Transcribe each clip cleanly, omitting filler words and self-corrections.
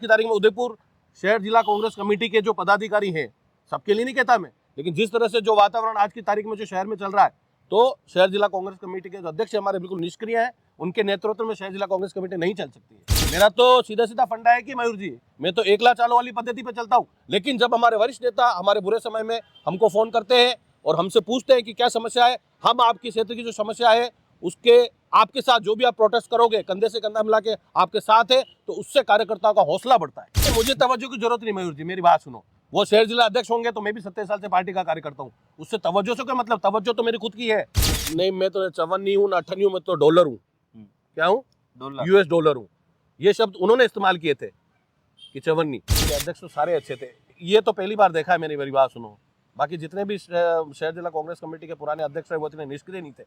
की तारीख में उदयपुर शहर जिला कांग्रेस कमेटी के जो पदाधिकारी हैं, सबके लिए नहीं कहता मैं, लेकिन जिस तरह से जो वातावरण आज की तारीख में जो शहर में चल रहा है, तो शहर जिला कांग्रेस कमेटी के जो अध्यक्ष हमारे बिल्कुल निष्क्रिय है। उनके नेतृत्व में शहर जिला कांग्रेस कमेटी नहीं चल सकती है। मेरा तो सीधा सीधा फंडा है कि मयूर जी, मैं तो एकला चालों वाली पद्धति पे चलता हूँ, लेकिन जब हमारे वरिष्ठ नेता हमारे बुरे समय में हमको फोन करते हैं और हमसे पूछते हैं कि क्या समस्या है, हम आपकी क्षेत्र की जो समस्या है उसके आपके साथ जो भी आप प्रोटेस्ट करोगे, कंधे से कंधा मिला के आपके साथ है, तो उससे कार्यकर्ताओं का हौसला बढ़ता है। मुझे तवज्जो की जरूरत नहीं मयूर जी, मेरी बात सुनो। वो शहर जिला अध्यक्ष होंगे तो मैं भी 27 साल से पार्टी का कार्यकर्ता हूँ, उससे तवज्जो से क्या मतलब, तवज्जो तो मेरी खुद की है। नहीं, मैं तो चवन नहीं हूँ ना अठन्नी हूँ, मैं तो डॉलर हूँ। क्या हूँ? US डॉलर हूँ। ये शब्द उन्होंने इस्तेमाल किए थे कि चवन्नी के अध्यक्ष तो सारे अच्छे थे। ये तो पहली बार देखा है मैंने, मेरी बात सुनो। बाकी जितने भी शहर जिला कांग्रेस कमेटी के पुराने अध्यक्ष है वो इतने निष्क्रिय नहीं थे।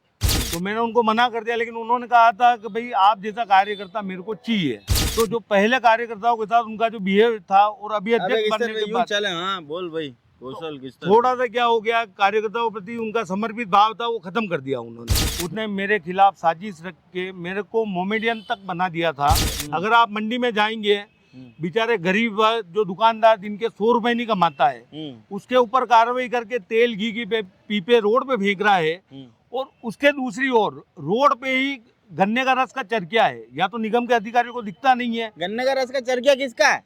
तो मैंने उनको मना कर दिया, लेकिन उन्होंने कहा था कि भाई आप जैसा कार्यकर्ता मेरे को चाहिए। तो जो पहले कार्यकर्ताओं के साथ उनका जो बिहेव था और अभी अध्यक्ष बनने के बाद चले, हाँ बोल भाई कौशल किस तरह थोड़ा सा क्या हो गया, कार्यकर्ताओं के प्रति उनका समर्पित भाव था वो खत्म कर दिया उन्होंने। उसने मेरे खिलाफ साजिश रख के मेरे को मोमेडियन तक बना दिया था। अगर आप मंडी में जाएंगे, बेचारे गरीब जो दुकानदार जिनके 100 रुपए नहीं कमाता है, उसके ऊपर कार्रवाई करके तेल घी की पीपे रोड पे फेंक रहा है। और उसके दूसरी ओर रोड पे ही गन्ने का रस का चरखिया है। या तो निगम के अधिकारियों को दिखता नहीं है। गन्ने का रस का चरखिया किसका है?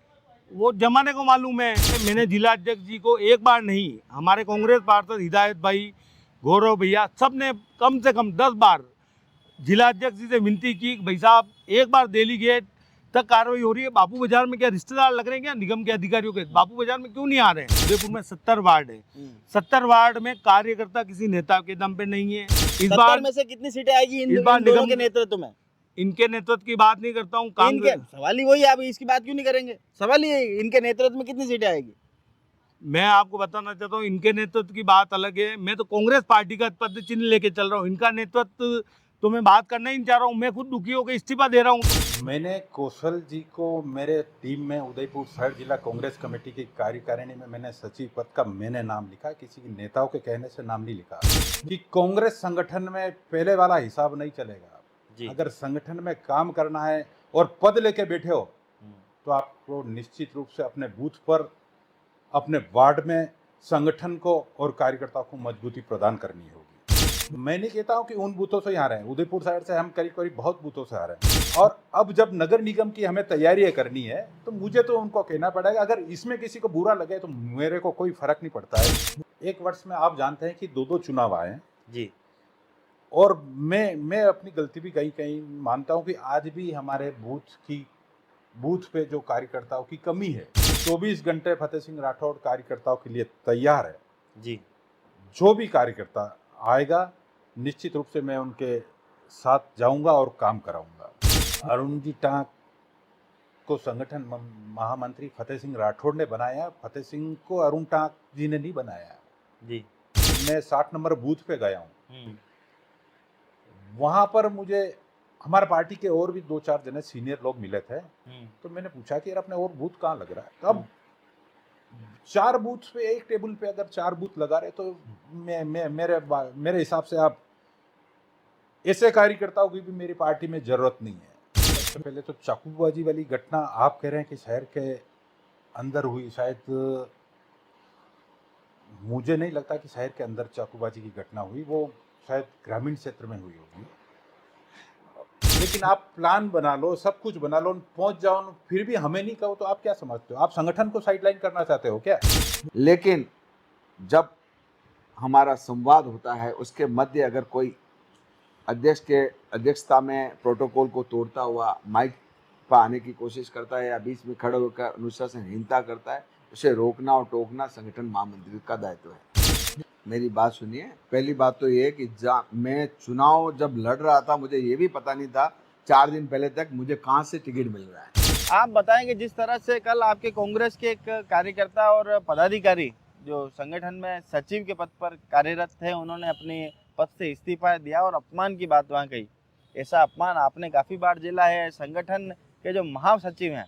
वो जमाने को मालूम है। मैंने जिला अध्यक्ष जी को एक बार नहीं, हमारे कांग्रेस पार्षद हिदायत भाई, गौरव भैया, सब ने कम से कम 10 बार जिला अध्यक्ष जी से विनती की कि भाई साहब एक बार दिल्ली गेट तक कार्रवाई हो रही है। बापू बाजार में क्या रिश्तेदार लग रहे हैं क्या निगम के अधिकारियों के? बापू बाजार में क्यों नहीं आ रहे हैं? उदयपुर में 70 वार्ड है। 70 वार्ड में कार्यकर्ता किसी नेता के दम पे नहीं है। इस बार में से कितनी सीटें आएगी इन बार दोनों निगम के नेतृत्व में? इनके नेतृत्व की बात नहीं करता हूँ, कांग्रेस सवाल ही वही है, आप इसकी बात क्यों नहीं करेंगे? सवाल ही इनके नेतृत्व में कितनी सीटें आएगी? मैं आपको बताना चाहता हूँ, इनके नेतृत्व की बात अलग है। मैं तो कांग्रेस पार्टी का पद चिन्ह लेके चल रहा हूँ। इनका नेतृत्व तो मैं बात करना ही नहीं चाह रहा हूँ। मैं खुद दुखी होकर इस्तीफा दे रहा हूँ। मैंने कौशल जी को मेरे टीम में उदयपुर शहर जिला कांग्रेस कमेटी की कार्यकारिणी में मैंने सचिव पद का मैंने नाम लिखा, किसी की नेताओं के कहने से नाम नहीं लिखा। कि कांग्रेस संगठन में पहले वाला हिसाब नहीं चलेगा। अगर संगठन में काम करना है और पद लेके बैठे हो तो आपको निश्चित रूप से अपने बूथ पर, अपने वार्ड में संगठन को और कार्यकर्ताओं को मजबूती प्रदान करनी होगी। मैं नहीं कहता हूं कि उन बूथों से ही आ रहे हैं, उदयपुर साइड से हम करीब करीब बहुत बूथों से आ रहे हैं। और अब जब नगर निगम की हमें तैयारियां करनी है तो मुझे तो उनको कहना पड़ेगा। अगर इसमें किसी को बुरा लगे तो मेरे को कोई फर्क नहीं पड़ता है। एक वर्ष में आप जानते हैं कि 2 चुनाव आए हैं जी। और मैं अपनी गलती भी कहीं कहीं मानता हूं कि आज भी हमारे बूथ पे जो कार्यकर्ताओं की कमी है। 24 घंटे फतेह सिंह राठौड़ कार्यकर्ताओं के लिए तैयार है जी। जो भी कार्यकर्ता आएगा निश्चित रूप से मैं उनके साथ जाऊंगा और काम कराऊंगा। अरुण जी टांक को संगठन महामंत्री फतेह सिंह राठौड़ ने बनाया। फतेह सिंह को अरुण टांक जी ने नहीं बनाया जी। मैं 60 नंबर बूथ पे गया हूँ। वहां पर मुझे हमारे पार्टी के और भी 2-4 जने सीनियर लोग मिले थे। तो मैंने पूछा कि यार अपने और बूथ कहाँ लग रहा है? तब 4 बूथ पे एक टेबल पे अगर 4 बूथ लगा रहे तो मेरे हिसाब से आप ऐसे कार्यकर्ताओं की भी मेरी पार्टी में जरूरत नहीं है। सबसे पहले तो चाकूबाजी वाली घटना आप कह रहे हैं कि शहर के अंदर हुई, शायद मुझे नहीं लगता कि शहर के अंदर चाकूबाजी की घटना हुई, वो शायद ग्रामीण क्षेत्र में हुई होगी। लेकिन आप प्लान बना लो, सब कुछ बना लो, पहुंच जाओ, फिर भी हमें नहीं कहो तो आप क्या समझते हो? आप संगठन को साइडलाइन करना चाहते हो क्या? लेकिन जब हमारा संवाद होता है उसके मध्य अगर कोई अध्यक्ष के अध्यक्षता में प्रोटोकॉल को तोड़ता हुआ माइक पर आने की कोशिश करता है या बीच में खड़े होकर अनुशासनहीनता करता है, उसे रोकना और टोकना संगठन महामंत्री का दायित्व है। मेरी बात सुनिए। पहली बात तो ये है कि मैं चुनाव जब लड़ रहा था मुझे ये भी पता नहीं था 4 दिन पहले तक मुझे कहाँ से टिकट मिल रहा है। आप बताएंगे जिस तरह से कल आपके कांग्रेस के एक कार्यकर्ता और पदाधिकारी जो संगठन में सचिव के पद पर कार्यरत थे, उन्होंने अपने पद से इस्तीफा दिया और अपमान की बात वहाँ कही। ऐसा अपमान आपने काफ़ी बार झेला है। संगठन के जो महासचिव हैं,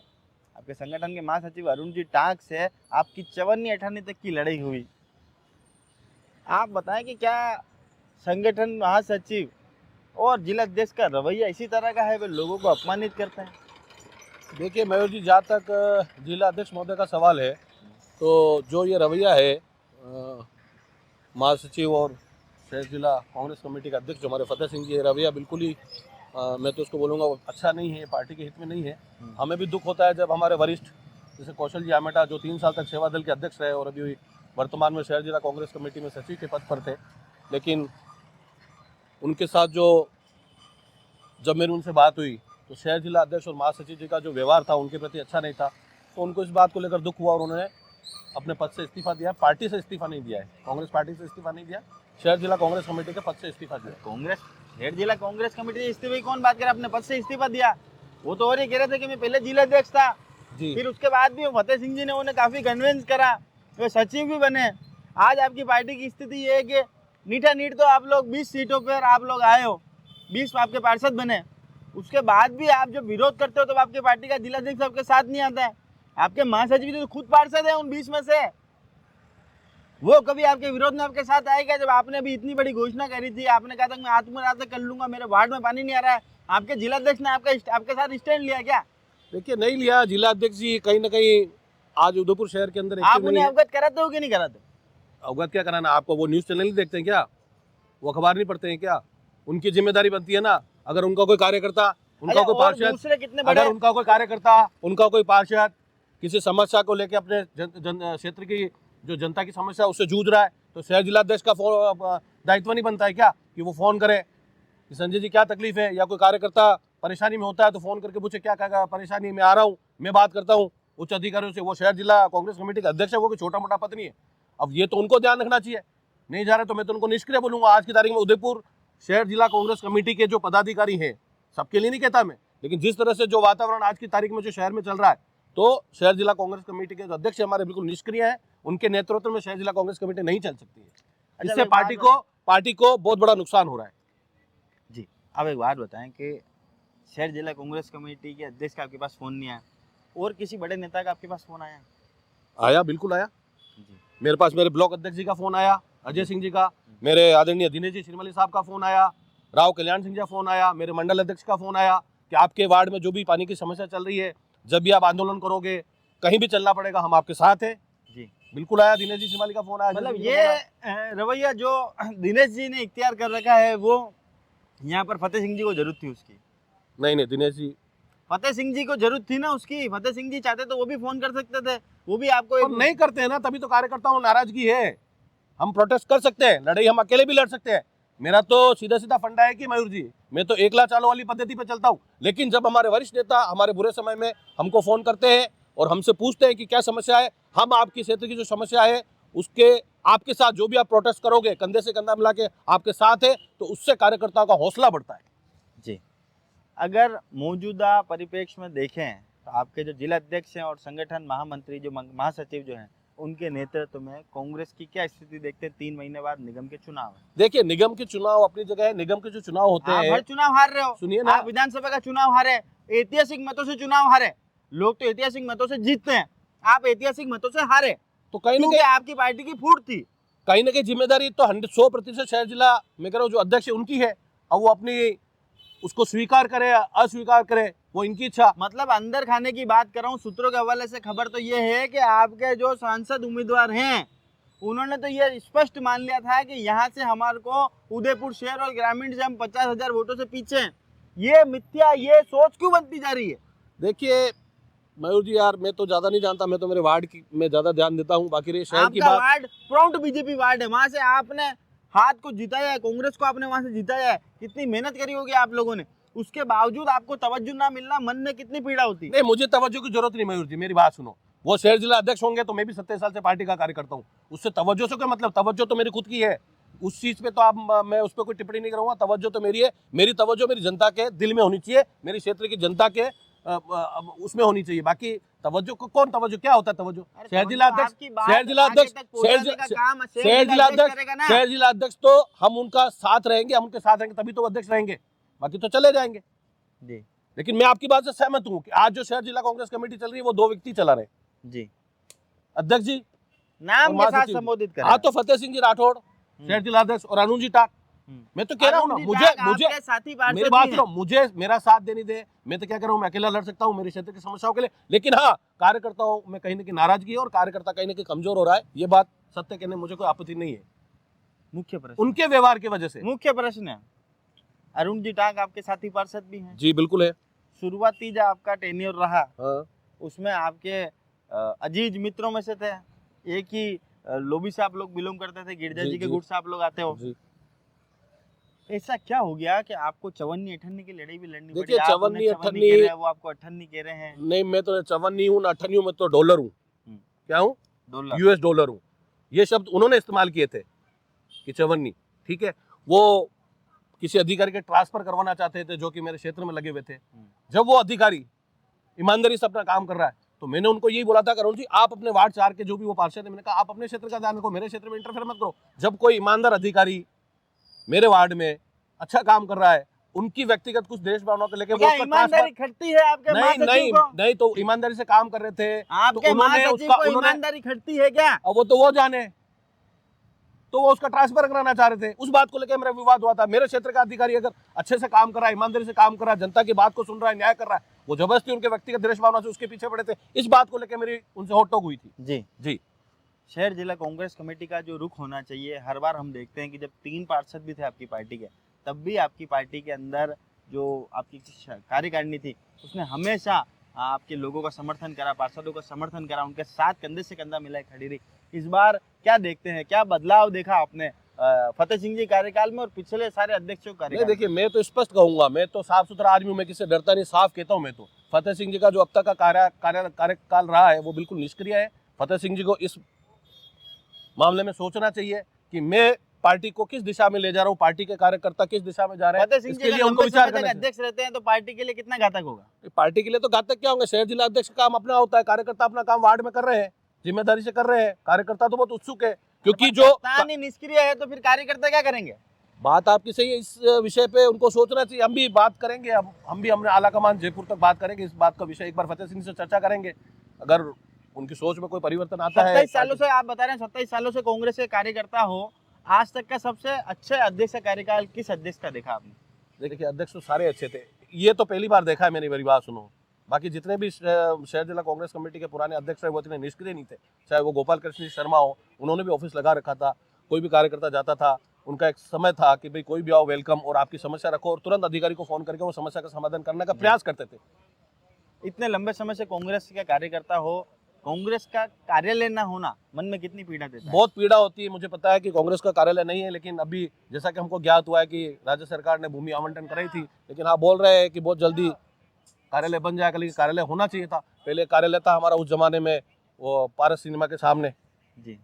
आपके संगठन के महासचिव अरुण जी टांक से आपकी 54-58 तक की लड़ाई हुई। आप बताएं कि क्या संगठन महासचिव और जिला अध्यक्ष का रवैया इसी तरह का है, वे लोगों को अपमानित करते हैं? देखिए मयूर जी, जहाँ तक जिला अध्यक्ष महोदय का सवाल है, तो जो ये रवैया है महासचिव और शहर जिला कांग्रेस कमेटी के अध्यक्ष जो हमारे फतेह सिंह जी, ये रवैया बिल्कुल ही मैं तो उसको बोलूँगा अच्छा नहीं है, पार्टी के हित में नहीं है। हमें भी दुख होता है जब हमारे वरिष्ठ जैसे कौशल जी आमेटा जो 3 साल तक सेवा दल के अध्यक्ष रहे और अभी वर्तमान में शहर जिला कांग्रेस कमेटी में सचिव के पद पर थे, लेकिन उनके साथ जब मेरी उनसे बात हुई तो शहर जिला अध्यक्ष और महासचिव जी का जो व्यवहार था उनके प्रति अच्छा नहीं था, तो उनको इस बात को लेकर दुख हुआ और उन्होंने अपने पद से इस्तीफा दिया। पार्टी से इस्तीफा नहीं दिया है, कांग्रेस पार्टी से इस्तीफा नहीं दिया, शहर जिला कांग्रेस कमेटी के पद से इस्तीफा दिया। कांग्रेस शहर जिला कांग्रेस कमेटी से इस्तीफे की कौन बात करे, अपने पद से इस्तीफा दिया। वो तो और ये कह रहे थे कि मैं पहले जिला अध्यक्ष था, जी फिर उसके बाद भी फतेह सिंह जी ने उन्हें काफी कन्विंस करा, वे सचिव भी बने। आज आपकी पार्टी की स्थिति ये है कि नीठा नीट तो आप लोग 20 सीटों पर आप लोग आए हो, 20 आपके पार्षद बने, उसके बाद भी आप जब विरोध करते हो तो आपकी पार्टी का जिलाध्यक्ष आपके साथ नहीं आता है। आपके महासचिव तो खुद पार्षद है उन 20 में से, वो कभी आपके विरोध में आपके साथ आएगा? जब आपने भी इतनी बड़ी घोषणा करी थी, आपने कहा था मैं आत्मनिर्भर कर लूंगा, मेरे वार्ड में पानी नहीं आ रहा है, आपके जिलाध्यक्ष ने आपके साथ स्टैंड लिया क्या? देखिए नहीं लिया। जिला अध्यक्ष जी कहीं ना कहीं आज उदयपुर शहर के अंदर आप उन्हें अवगत कराते हो कि नहीं कराते? अवगत क्या कराना, आपको वो न्यूज़ चैनल नहीं देखते हैं क्या, वो अखबार नहीं पढ़ते हैं क्या? उनकी जिम्मेदारी बनती है ना। अगर उनका कोई कार्यकर्ता, उनका कोई पार्षद, दूसरे कितने बड़े, अगर उनका कोई कार्यकर्ता, उनका कोई पार्षद किसी समस्या को लेकर अपने क्षेत्र की जो जनता की समस्या उससे जूझ रहा है, तो शहर जिलाध्यक्ष का दायित्व नहीं बनता है क्या कि वो फ़ोन करे कि संजय जी क्या तकलीफ है, या कोई कार्यकर्ता परेशानी में होता है तो फ़ोन करके पूछे क्या क्या परेशानी, मैं आ रहा हूँ, मैं बात करता हूँ उच्च अधिकारियों से। वो शहर जिला कांग्रेस कमेटी का अध्यक्ष है, वो कोई छोटा मोटा पद नहीं है। अब ये तो उनको ध्यान रखना चाहिए। नहीं जा रहे तो मैं तो उनको निष्क्रिय बोलूँगा। आज की तारीख में उदयपुर शहर जिला कांग्रेस कमेटी के जो पदाधिकारी हैं, सबके लिए नहीं कहता मैं, लेकिन जिस तरह से जो वातावरण आज की तारीख में जो शहर में चल रहा है, तो शहर जिला कांग्रेस कमेटी के जो अध्यक्ष हमारे बिल्कुल निष्क्रिय है। उनके नेतृत्व में शहर जिला कांग्रेस कमेटी नहीं चल सकती है। इससे पार्टी को बहुत बड़ा नुकसान हो रहा है। जी, अब एक बात बताएं कि शहर जिला कांग्रेस कमेटी के अध्यक्ष का आपके पास फोन नहीं आया, और किसी बड़े नेता का आपके पास फोन आया? आया, बिल्कुल आया जी। मेरे पास। मेरे ब्लॉक अध्यक्ष जी का फोन आया, अजय सिंह जी का, मेरे आदरणीय दिनेश जी श्रीमली साहब का फोन आया, राव कल्याण सिंह जी का फोन आया, मेरे मंडल अध्यक्ष का फोन आया कि आपके वार्ड में जो भी पानी की समस्या चल रही है, जब भी आप आंदोलन करोगे, कहीं भी चलना पड़ेगा, हम आपके साथ हैं। जी, बिल्कुल आया, दिनेश जी श्रीमली का फोन आया। मतलब ये रवैया जो दिनेश जी ने इख्तियार कर रखा है, वो यहाँ पर फतेह सिंह जी को जरूरत थी उसकी? नहीं, दिनेश जी, फतेह सिंह जी को जरूरत थी ना उसकी। फतेह सिंह जी चाहते तो वो भी फोन कर सकते थे, वो भी आपको तो नहीं करते हैं ना, तभी तो कार्यकर्ताओं नाराजगी है। हम प्रोटेस्ट कर सकते हैं, लड़ाई हम अकेले भी लड़ सकते हैं। मेरा तो सीधा फंडा है कि मयूर जी, मैं तो एकला चालो वाली पद्धति पे चलता हूँ, लेकिन जब हमारे वरिष्ठ नेता हमारे बुरे समय में हमको फोन करते हैं और हमसे पूछते हैं कि क्या समस्या है, हम आपकी क्षेत्र की जो समस्या है उसके आपके साथ जो भी आप प्रोटेस्ट करोगे, कंधे से कंधा मिला के आपके साथ है, तो उससे कार्यकर्ताओं का हौसला बढ़ता है। जी, अगर मौजूदा परिप्रेक्ष्य में देखें तो आपके जो जिला अध्यक्ष हैं और संगठन महामंत्री जो महासचिव जो हैं, उनके नेतृत्व में कांग्रेस की क्या स्थिति देखते हैं? 3 महीने बाद निगम के चुनाव है। देखिए, निगम के चुनाव अपनी जगह है। निगम के जो चुनाव होते हैं, हर चुनाव हार रहे हो, सुनिए ना, आप विधानसभा का चुनाव हारे, ऐतिहासिक मतों से चुनाव हारे। लोग तो ऐतिहासिक मतों से जीतते हैं, आप ऐतिहासिक मतों से हारे, तो कहीं ना क्योंकि कहीं आपकी पार्टी की फूट थी। कहीं ना कहीं जिम्मेदारी तो 100% शहर जिला मैं कह रहा हूँ जो अध्यक्ष है उनकी है। अब वो अपनी उसको स्वीकार करे अस्वीकार करे, वो इनकी इच्छा। मतलब अंदर खाने की बात कर रहा हूँ, सूत्रों के हवाले से खबर तो ये है कि आपके जो सांसद उम्मीदवार हैं, उन्होंने तो ये स्पष्ट मान लिया था कि यहाँ से हमारे को उदयपुर शहर और ग्रामीण से हम 50,000 वोटों से पीछे हैं। ये मिथ्या, ये सोच क्यों बनती जा रही है? देखिए मयूर जी, यार मैं तो ज्यादा नहीं जानता, मैं तो मेरे वार्ड की में ज्यादा ध्यान देता हूँ। बाकी रही शहर की आपका बात, वार्ड प्राउड बीजेपी वार्ड है, वहां से आपने हाथ को जिताया है, कांग्रेस को आपने वहां से जिताया है। कितनी मेहनत करी होगी आप लोगों ने, उसके बावजूद आपको तवज्जो ना मिलना, मन में कितनी पीड़ा होती? नहीं, मुझे तवज्जो की जरूरत नहीं मयूर जी, मेरी बात सुनो। वो शहर जिला अध्यक्ष होंगे तो मैं भी 27 साल से पार्टी का कार्य करता हूँ, उससे तवज्जो से क्या मतलब? तवज्जो तो मेरी खुद की है, उस चीज पे तो आप मैं उस पर कोई टिप्पणी नहीं करूंगा। तवज्जो तो मेरी है, मेरी तवज्जो मेरी जनता के दिल में होनी चाहिए, मेरी क्षेत्र की जनता के उसमें होनी चाहिए। बाकी तवज्जो को कौन तवज्जो क्या होता है? तवज्जो शहर जिला अध्यक्ष, शहर जिला अध्यक्ष, शहर जिला अध्यक्ष तो हम उनका साथ रहेंगे, हम उनके साथ रहेंगे तभी तो अध्यक्ष रहेंगे, बाकी तो चले जाएंगे जी। लेकिन मैं आपकी बात से सहमत हूँ कि आज जो शहर जिला कांग्रेस कमेटी चल रही है वो 2 व्यक्ति चला रहे हैं जी, अध्यक्ष जी नाम के साथ महासचिव। संबोधित करें। आज तो फतेह सिंह जी राठौड़ शहर जिला अध्यक्ष और अनुज जी टाक मैं तो कह रहा हूँ ना, अरुण जी मुझे टाक मुझे आपके साथी पार्षद मेरी भी बात हैं। सुनो, मुझे मेरा साथ देने दे। मैं तो क्या कर रहा हूँ, मैं अकेला लड़ सकता हूँ मेरे क्षेत्र की समस्याओं के लिए, लेकिन हाँ, कार्यकर्ताओं में कहीं ना कहीं नाराजगी है और कार्यकर्ता कहीं ना कहीं कमजोर हो रहा है, ये बात सत्य कहने में मुझे कोई आपत्ति नहीं है, मुख्य प्रश्न उनके व्यवहार की वजह से। मुख्य प्रश्न है, अरुण जी टाक आपके साथी पार्षद भी हैं। जी बिल्कुल है। शुरुआती जो आपका टेन्योर रहा हाँ उसमें आपके अजीज मित्रों में से थे, एक ही लॉबी से आप लोग बिलोंग करते थे, गिरजा जी, जी के जी। गुट से आप लोग आते हो। जी ऐसा क्या हो गया कि आपको चवन्नी अठन्नी की लड़ाई भी लड़नी पड़ी? देखिए, आप उन्हें चवन्नी, कह अठन्नी- रहे हैं, वो आपको अठन्नी कह रहे हैं। नहीं, मैं तो चवन नहीं हूँ ना अठन्नी हूँ, मैं तो डॉलर हूँ। क्या हूँ? डॉलर। यूएस डॉलर हूँ। ये शब्द उन्होंने इस्तेमाल किए थे कि चवन्नी, ठीक है। वो किसी अधिकारी के ट्रांसफर करवाना चाहते थे जो कि मेरे क्षेत्र में लगे हुए थे। जब वो अधिकारी ईमानदारी से अपना काम कर रहा है तो मैंने उनको यही बोला था, करुण जी आप अपने वार्ड 4 के जो भी वो पार्षद है, मैंने कहा आप अपने क्षेत्र का ध्यान रखो, मेरे क्षेत्र में इंटरफेयर मत करो। जब कोई ईमानदार अधिकारी मेरे वार्ड में अच्छा काम कर रहा है, उनकी व्यक्तिगत कुछ देश भावनाओं को लेकर वो क्या उसका ईमानदारी ट्रांसफर, खटती है आपके नहीं महासचिव नहीं को? नहीं, तो ईमानदारी से काम कर रहे थे आपके तो उन्होंने महासचिव उसका को ईमानदारी खटती है क्या? अब वो तो वो जाने, तो वो उसका ट्रांसफर कराना चाह रहे थे। उस बात को लेकर मेरा विवाद हुआ था। मेरे क्षेत्र का अधिकारी अगर अच्छे से काम कर रहा है, ईमानदारी से काम कर रहा है, जनता की बात को सुन रहा है, न्याय कर रहा है, वो जबरदस्ती उनके व्यक्तिगत देश भावना से उसके पीछे पड़े थे। इस बात को लेकर मेरी उनसे होटोक हुई थी। जी जी शहर जिला कांग्रेस कमेटी का जो रुख होना चाहिए, हर बार हम देखते हैं कि जब 3 पार्षद भी थे आपकी पार्टी के, तब भी आपकी पार्टी के अंदर जो आपकी कार्यकारिणी थी उसने हमेशा आपके लोगों का समर्थन करा, पार्षदों का समर्थन करा, उनके साथ कंधे से कंधा मिलाए खड़ी रही। इस बार क्या देखते हैं, क्या बदलाव देखा आपने फतेह सिंह जी कार्यकाल में और पिछले सारे अध्यक्षों का नहीं, कार्यकाल? देखिए मैं तो स्पष्ट कहूंगा, मैं तो साफ सुथरा आदमी हूं, मैं किसी से डरता नहीं, साफ कहता हूं। मैं तो फतेह सिंह जी का जो अब तक का कार्यकाल रहा है वो बिल्कुल निष्क्रिय है। फतेह सिंह जी को इस मामले में सोचना चाहिए कि मैं पार्टी को किस दिशा में ले जा रहा हूँ, पार्टी के कार्यकर्ता किस दिशा में जा रहे फतेह हैं, सिंह जी इसके लिए अगर उनको लंबे विचार समय तक करना चाहिए। अध्यक्ष रहते हैं तो पार्टी के लिए कितना घातक होगा? पार्टी के लिए तो घातक क्या होंगे, शहर जिला अध्यक्ष का काम अपना होता है, कार्यकर्ता अपना काम वार्ड में कर रहे हैं, जिम्मेदारी से कर रहे हैं। कार्यकर्ता तो बहुत उत्सुक है, क्योंकि जो कप्तान ही निष्क्रिय है तो फिर कार्यकर्ता क्या करेंगे? बात आपकी सही है, इस विषय पे उनको सोचना चाहिए। हम भी बात करेंगे, हम भी हमने आला कमान जयपुर तक बात करेंगे इस बात का विषय, एक बार फतेह सिंह से चर्चा करेंगे। अगर उनकी सोच में कोई परिवर्तन आता है। 27 सालों से आप बता रहे हैं, 27 सालों से कांग्रेस के कार्यकर्ता हो, आज तक का सबसे अच्छे अध्यक्ष का कार्यकाल किस अध्यक्ष का देखा आपने? देखिए, अध्यक्ष तो सारे अच्छे थे, ये तो पहली बार देखा है मैंने। मेरी बात सुनो, बाकी जितने भी शहर जिला कांग्रेस कमेटी के पुराने अध्यक्ष रहे वो इतने निष्क्रिय नहीं थे। चाहे वो गोपाल कृष्ण शर्मा हो, उन्होंने भी ऑफिस लगा रखा था, कोई भी कार्यकर्ता जाता था, उनका एक समय था कि भाई कोई भी आओ वेलकम, और आपकी समस्या रखो और तुरंत अधिकारी को फोन करके वो समस्या का समाधान करने का प्रयास करते थे। इतने लंबे समय से कांग्रेस का कार्यकर्ता हो, कांग्रेस का कार्यालय न होना मन में कितनी पीड़ा देता है? बहुत पीड़ा होती है। मुझे पता है कि कांग्रेस का कार्यालय नहीं है, लेकिन अभी जैसा कि हमको ज्ञात हुआ है कि राज्य सरकार ने भूमि आवंटन कराई थी, लेकिन आप बोल रहे हैं कि बहुत जल्दी कार्यालय बन जाएगा, लेकिन कार्यालय होना चाहिए था। पहले कार्यालय था हमारा उस जमाने में वो पारस सिनेमा के सामने, जी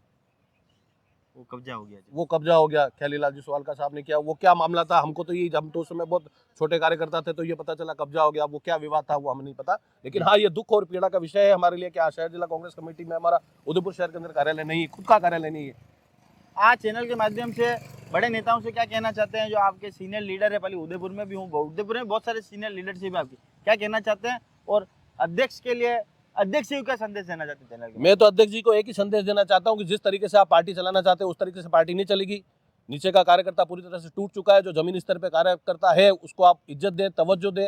वो कब्जा हो गया जी। वो कब्जा हो गया, ख्यालीलाल जी सवाल का साहब ने किया। वो क्या मामला था हमको तो ये, हम तो उस समय बहुत छोटे कार्यकर्ता थे तो ये पता चला कब्जा हो गया। वो क्या विवाद था वो हमें नहीं पता, लेकिन हाँ ये दुख और पीड़ा का विषय है हमारे लिए कि शहर जिला कांग्रेस कमेटी में हमारा उदयपुर शहर के अंदर कार्यालय नहीं है, खुद का कार्यालय नहीं है। आज चैनल के माध्यम से बड़े नेताओं से क्या कहना चाहते हैं, जो आपके सीनियर लीडर है, पहले उदयपुर में भी हूँ, उदयपुर में बहुत सारे सीनियर लीडरशिप है आपकी, क्या कहना चाहते हैं? और अध्यक्ष के लिए अध्यक्ष जी को क्या संदेश देना चाहते हैं चैनल के? मैं तो अध्यक्ष जी को एक ही संदेश देना चाहता हूँ कि जिस तरीके से आप पार्टी चलाना चाहते हैं उस तरीके से पार्टी नहीं चलेगी। नीचे का कार्यकर्ता पूरी तरह से टूट चुका है। जो जमीनी स्तर पे कार्यकर्ता है उसको आप इज्जत दें, तवज्जो दें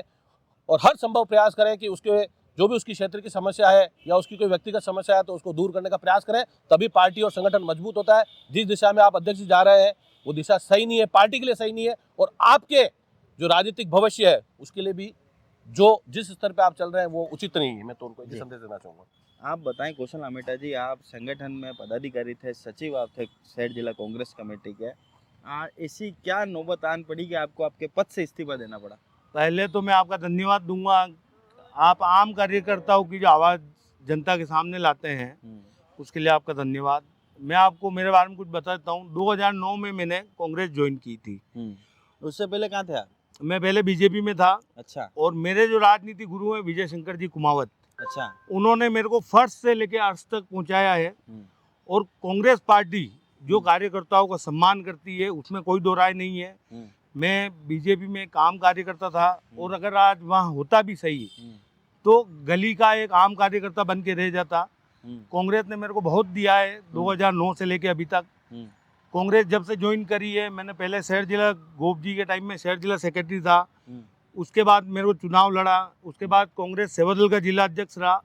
और हर संभव प्रयास करें कि उसके जो भी उसकी क्षेत्र की समस्या है या उसकी कोई व्यक्तिगत समस्या है तो उसको दूर करने का प्रयास करें, तभी पार्टी और संगठन मजबूत होता है। जिस दिशा में आप अध्यक्ष जी जा रहे हैं वो दिशा सही नहीं है, पार्टी के लिए सही नहीं है और आपके जो राजनीतिक भविष्य है उसके लिए भी जो जिस स्तर पे आप चल रहे हैं वो उचित नहीं है। मैं तो उनको ये संदेश देना चाहूँगा। आप बताएं कौशल आमेटा जी, आप संगठन में पदाधिकारी थे, सचिव आप थे शहर जिला कांग्रेस कमेटी के, ऐसी क्या नौबत आन पड़ी कि आपको आपके पद से इस्तीफा देना पड़ा? पहले तो मैं आपका धन्यवाद दूंगा, आप आम कार्यकर्ताओं की जो आवाज़ जनता के सामने लाते हैं उसके लिए आपका धन्यवाद। मैं आपको मेरे बारे में कुछ बताता हूँ। 2009 में मैंने कांग्रेस ज्वाइन की थी। उससे पहले कहाँ थे आप? मैं पहले बीजेपी में था अच्छा और मेरे जो राजनीतिक गुरु हैं विजय शंकर जी कुमावत, अच्छा। उन्होंने मेरे को फर्स्ट से लेकर अर्श तक पहुंचाया है। और कांग्रेस पार्टी जो कार्यकर्ताओं का सम्मान करती है उसमें कोई दो राय नहीं है। मैं बीजेपी में एक आम कार्यकर्ता था और अगर आज वहाँ होता भी सही तो गली का एक आम कार्यकर्ता बन के रह जाता। कांग्रेस ने मेरे को बहुत दिया है 2009 से लेके अभी तक। कांग्रेस जब से ज्वाइन करी है, मैंने पहले शहर जिला गोप जी के टाइम में शहर जिला सेक्रेटरी था। उसके बाद मेरे को चुनाव लड़ा, उसके बाद कांग्रेस सेवा दल का जिला अध्यक्ष रहा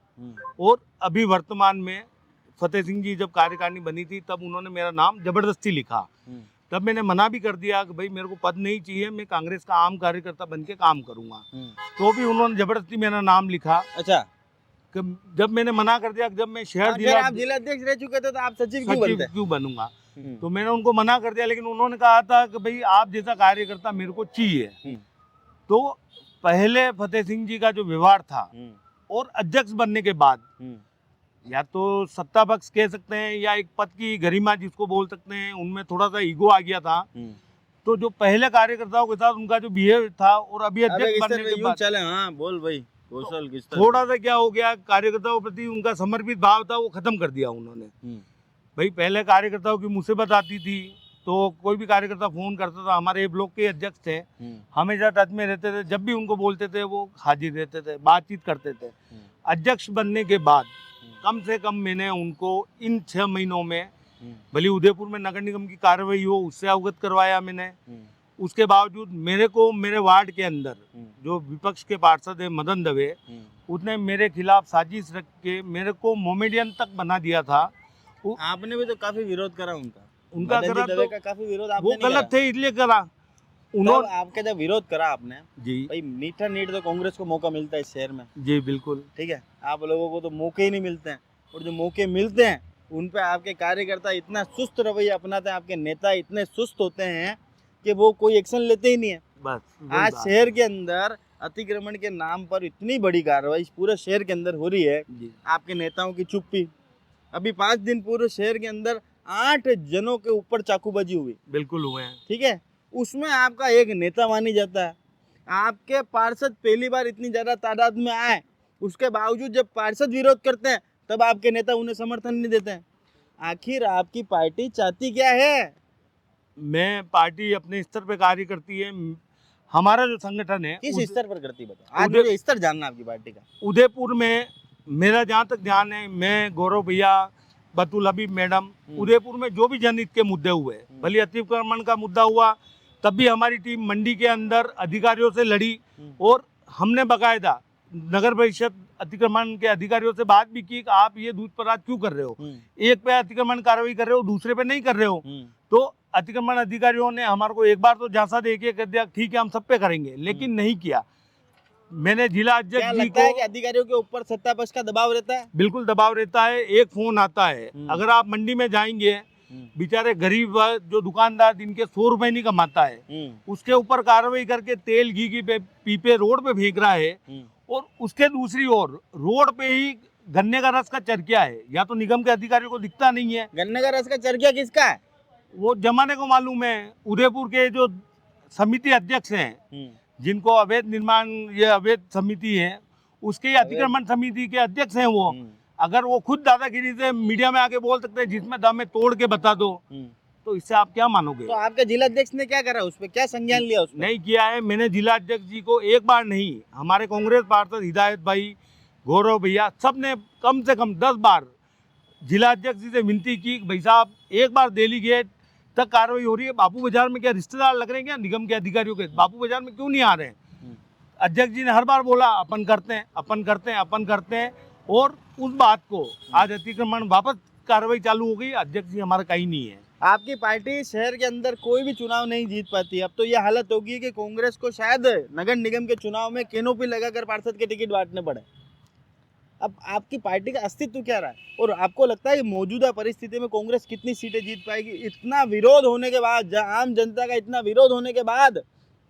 और अभी वर्तमान में फतेह सिंह जी जब कार्यकारिणी बनी थी तब उन्होंने मेरा नाम जबरदस्ती लिखा। तब मैंने मना भी कर दिया कि भाई मेरे को पद नहीं चाहिए, मैं कांग्रेस का आम कार्यकर्ता बन के काम करूंगा। तो भी उन्होंने जबरदस्ती मेरा नाम लिखा। अच्छा, कि जब मैंने मना कर दिया कि जब मैं शहर अगर आप जिला अध्यक्ष रह चुके थे तो आप सचिव क्यों बनते? क्यों बनूंगा, तो मैंने उनको मना कर दिया। लेकिन उन्होंने कहा था कि भाई आप जैसा कार्यकर्ता मेरे को चाहिए। तो पहले फतेह सिंह जी का जो व्यवहार था और अध्यक्ष बनने के बाद, या तो सत्ता पक्ष कह सकते हैं या एक पद की गरिमा जिसको बोल सकते हैं, उनमें थोड़ा सा ईगो आ गया था। तो जो पहले कार्यकर्ताओं के साथ उनका जो बिहेव था और अभी अध्यक्ष बनने के बाद चले, हाँ बोल भाई कौशल किस तरह? थोड़ा सा क्या हो गया, कार्यकर्ताओं के प्रति उनका समर्पित भाव था वो खत्म कर दिया उन्होंने। भाई पहले कार्यकर्ताओं की मुसीबत आती थी तो कोई भी कार्यकर्ता फोन करता था, हमारे ब्लॉक के अध्यक्ष थे, हमेशा टच में रहते थे, जब भी उनको बोलते थे वो हाजिर रहते थे, बातचीत करते थे। अध्यक्ष बनने के बाद कम से कम मैंने उनको इन 6 महीनों में, भले उदयपुर में नगर निगम की कार्रवाई हो उससे अवगत करवाया मैंने। उसके बावजूद मेरे को मेरे वार्ड के अंदर जो विपक्ष के पार्षद है मदन दवे, उसने मेरे खिलाफ साजिश रख के मेरे को मोमेडियन तक बना दिया था। आपने भी तो काफी विरोध करा उनका मदन जी करा दवे तो का काफी विरोध वो आपने नहीं गलत करा। थे इसलिए करा उन्होंने। आपके जब विरोध करा आपने, जी भाई मीठा नीट तो कांग्रेस को मौका मिलता है इस शहर में, जी बिल्कुल। ठीक है, आप लोगों को तो मौके ही नहीं मिलते हैं, और जो मौके मिलते हैं उन पे आपके कार्यकर्ता इतना सुस्त रवैया अपनाते हैं, आपके नेता इतने सुस्त होते हैं कि वो कोई एक्शन लेते ही नहीं है। बस आज शहर के अंदर अतिक्रमण के नाम पर इतनी बड़ी कार्रवाई पूरे शहर के अंदर हो रही है, आपके नेताओं की चुप्पी। अभी 5 दिन पूरे शहर के अंदर 8 जनों के ऊपर चाकूबाजी हुई, बिल्कुल हुए हैं। ठीक है, उसमें आपका एक नेता मानी जाता है। आपके पार्षद पहली बार इतनी ज्यादा तादाद में आए, उसके बावजूद जब पार्षद विरोध करते हैं तब आपके नेता उन्हें समर्थन नहीं देते हैं। आखिर आपकी पार्टी चाहती क्या है? मैं पार्टी अपने स्तर पे कार्य करती है। हमारा जो संगठन है किस स्तर पर करती बताओ, आज मुझे स्तर जानना आपकी पार्टी का। उदयपुर में मेरा जहाँ तक ध्यान है, मैं गौरव भैया, बतुल हबीब मैडम, उदयपुर में जो भी जनहित के मुद्दे हुए, भले अतिक्रमण का मुद्दा हुआ तब भी हमारी टीम मंडी के अंदर अधिकारियों से लड़ी और हमने बकायदा नगर परिषद अतिक्रमण के अधिकारियों से बात भी की कि आप ये दूध परात क्यों कर रहे हो, एक पे अतिक्रमण कार्रवाई कर रहे हो, दूसरे पे नहीं कर रहे हो। तो अतिक्रमण अधिकारियों ने हमारे को एक बार तो झांसा दे के कर दिया, ठीक है हम सब पे करेंगे, लेकिन नहीं किया। मैंने जिला अध्यक्ष जी लगता है को, कि अधिकारियों के ऊपर सत्ता पक्ष का दबाव रहता है? बिल्कुल दबाव रहता है। एक फोन आता है, अगर आप मंडी में जाएंगे, बेचारे गरीब जो दुकानदार जिनके 100 रुपए नहीं कमाता है, उसके ऊपर कार्रवाई करके तेल घी की पीपे रोड पे फेंक रहा है, और उसके दूसरी ओर रोड पे ही गन्ने का रस का चरखिया है। या तो निगम के अधिकारियों को दिखता नहीं है। गन्ने का रस का चरखिया किसका है? वो जमाने को मालूम है। उदयपुर के जो समिति अध्यक्ष हैं, जिनको अवैध निर्माण, ये अवैध समिति है, उसके अतिक्रमण समिति के अध्यक्ष हैं वो। अगर वो खुद दादागिरी से मीडिया में आके बोल सकते हैं जिसमें दम है तोड़ के बता दो, तो इससे आप क्या मानोगे? तो आपके जिला अध्यक्ष ने क्या करा, उस पर क्या संज्ञान लिया? उसमें नहीं किया है। मैंने जिला अध्यक्ष जी को एक बार नहीं, हमारे कांग्रेस पार्षद हिदायत भाई, गौरव भैया, सब ने कम से कम 10 बार जिला अध्यक्ष जी से विनती की कि भाई साहब एक बार दिल्ली गेट तक कार्रवाई हो रही है, बापू बाजार में क्या रिश्तेदार लग रहे हैं क्या निगम के अधिकारियों के? बापू बाजार में क्यों नहीं आ रहे हैं? अध्यक्ष जी ने हर बार बोला अपन करते हैं, अपन करते हैं, अपन करते हैं, और उस बात को आज अतिक्रमण वापस कार्रवाई चालू हो गई। अध्यक्ष जी हमारा कहीं नहीं है। आपकी पार्टी शहर के अंदर कोई भी चुनाव नहीं जीत पाती। अब तो यह हालत होगी कि कांग्रेस को शायद नगर निगम के चुनाव में कैनोपी लगाकर पार्षद के टिकट बांटने पड़े। अब आपकी पार्टी का अस्तित्व क्या रहा है, और आपको लगता है कि मौजूदा परिस्थिति में कांग्रेस कितनी सीटें जीत पाएगी? इतना विरोध होने के बाद, आम जनता का इतना विरोध होने के बाद,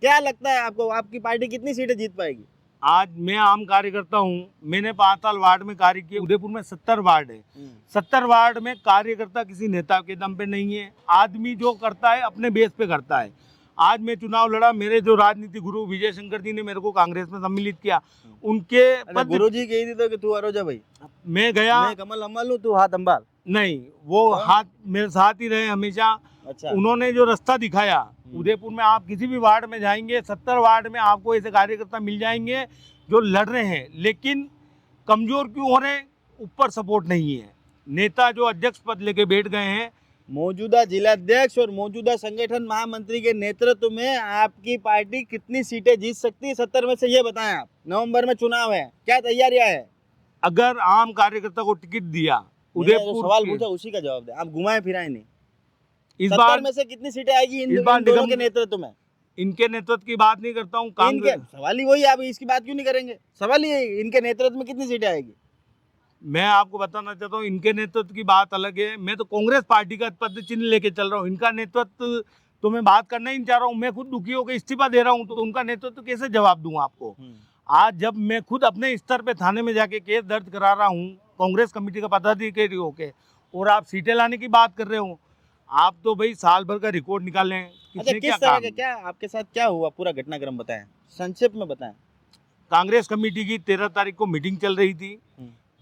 क्या लगता है आपको आपकी पार्टी कितनी सीटें जीत पाएगी? आज मैं आम कार्यकर्ता हूँ, मैंने 5 साल वार्ड में कार्य किया। उदयपुर में 70 वार्ड है, 70 वार्ड में कार्यकर्ता किसी नेता के दम पे नहीं है। आदमी जो करता है अपने बेस पे करता है। आज मैं चुनाव लड़ा, मेरे जो राजनीतिक गुरु विजय शंकर जी ने मेरे को कांग्रेस में सम्मिलित किया। उनके गुरु जी कही थी तो कि तू अरोजा भाई, मैं गया, मैं कमल अमल हूँ, तू हाथ अंबाल। नहीं, वो हाथ मेरे साथ ही रहे हमेशा। अच्छा। उन्होंने जो रास्ता दिखाया, उदयपुर में आप किसी भी वार्ड में जाएंगे, 70 वार्ड में आपको ऐसे कार्यकर्ता मिल जाएंगे जो लड़ रहे हैं, लेकिन कमजोर क्यों हो रहे हैं? ऊपर सपोर्ट नहीं है। नेता जो अध्यक्ष पद लेके बैठ गए हैं, मौजूदा जिलाध्यक्ष और मौजूदा संगठन महामंत्री के नेतृत्व में आपकी पार्टी कितनी सीटें जीत सकती है 70 में से, ये बताएं आप। नवंबर में चुनाव है, क्या तैयारियां है? अगर आम कार्यकर्ता को टिकट दिया मैंने जो उदयपुर सवाल की- पूछा उसी का जवाब दे, आप घुमाए फिराए नहीं। इस 70 बार में से कितनी सीटें आएगी इन इस बार इन दोनों निगम- के नेतृत्व में? इनके नेतृत्व की बात नहीं करता हूँ, इनके कांग्रेस सवाल ही वही है, आप इसकी बात क्यों नहीं करेंगे? सवाल ही है, इनके नेतृत्व में कितनी सीटें आएगी? मैं आपको बताना चाहता हूँ, इनके नेतृत्व की बात अलग है। मैं तो कांग्रेस पार्टी का पद चिन्ह लेके चल रहा हूँ। इनका नेतृत्व तो मैं बात करना ही नहीं चाह रहा हूँ। मैं खुद दुखी होकर इस्तीफा दे रहा हूँ, तो उनका नेतृत्व कैसे जवाब दूँ आपको? आज जब मैं खुद अपने स्तर पे थाने में जाके केस दर्ज करा रहा हूँ कांग्रेस कमेटी का पदाधिकारी होके, और आप सीटें लाने की बात कर रहे हो, आप तो भाई साल भर का रिकॉर्ड निकालें। अच्छा, किसने किस क्या तरह काम? का, क्या आपके साथ क्या हुआ, पूरा घटनाक्रम बताएं, संक्षिप्त में बताएं। कांग्रेस कमेटी की 13 तारीख को मीटिंग चल रही थी।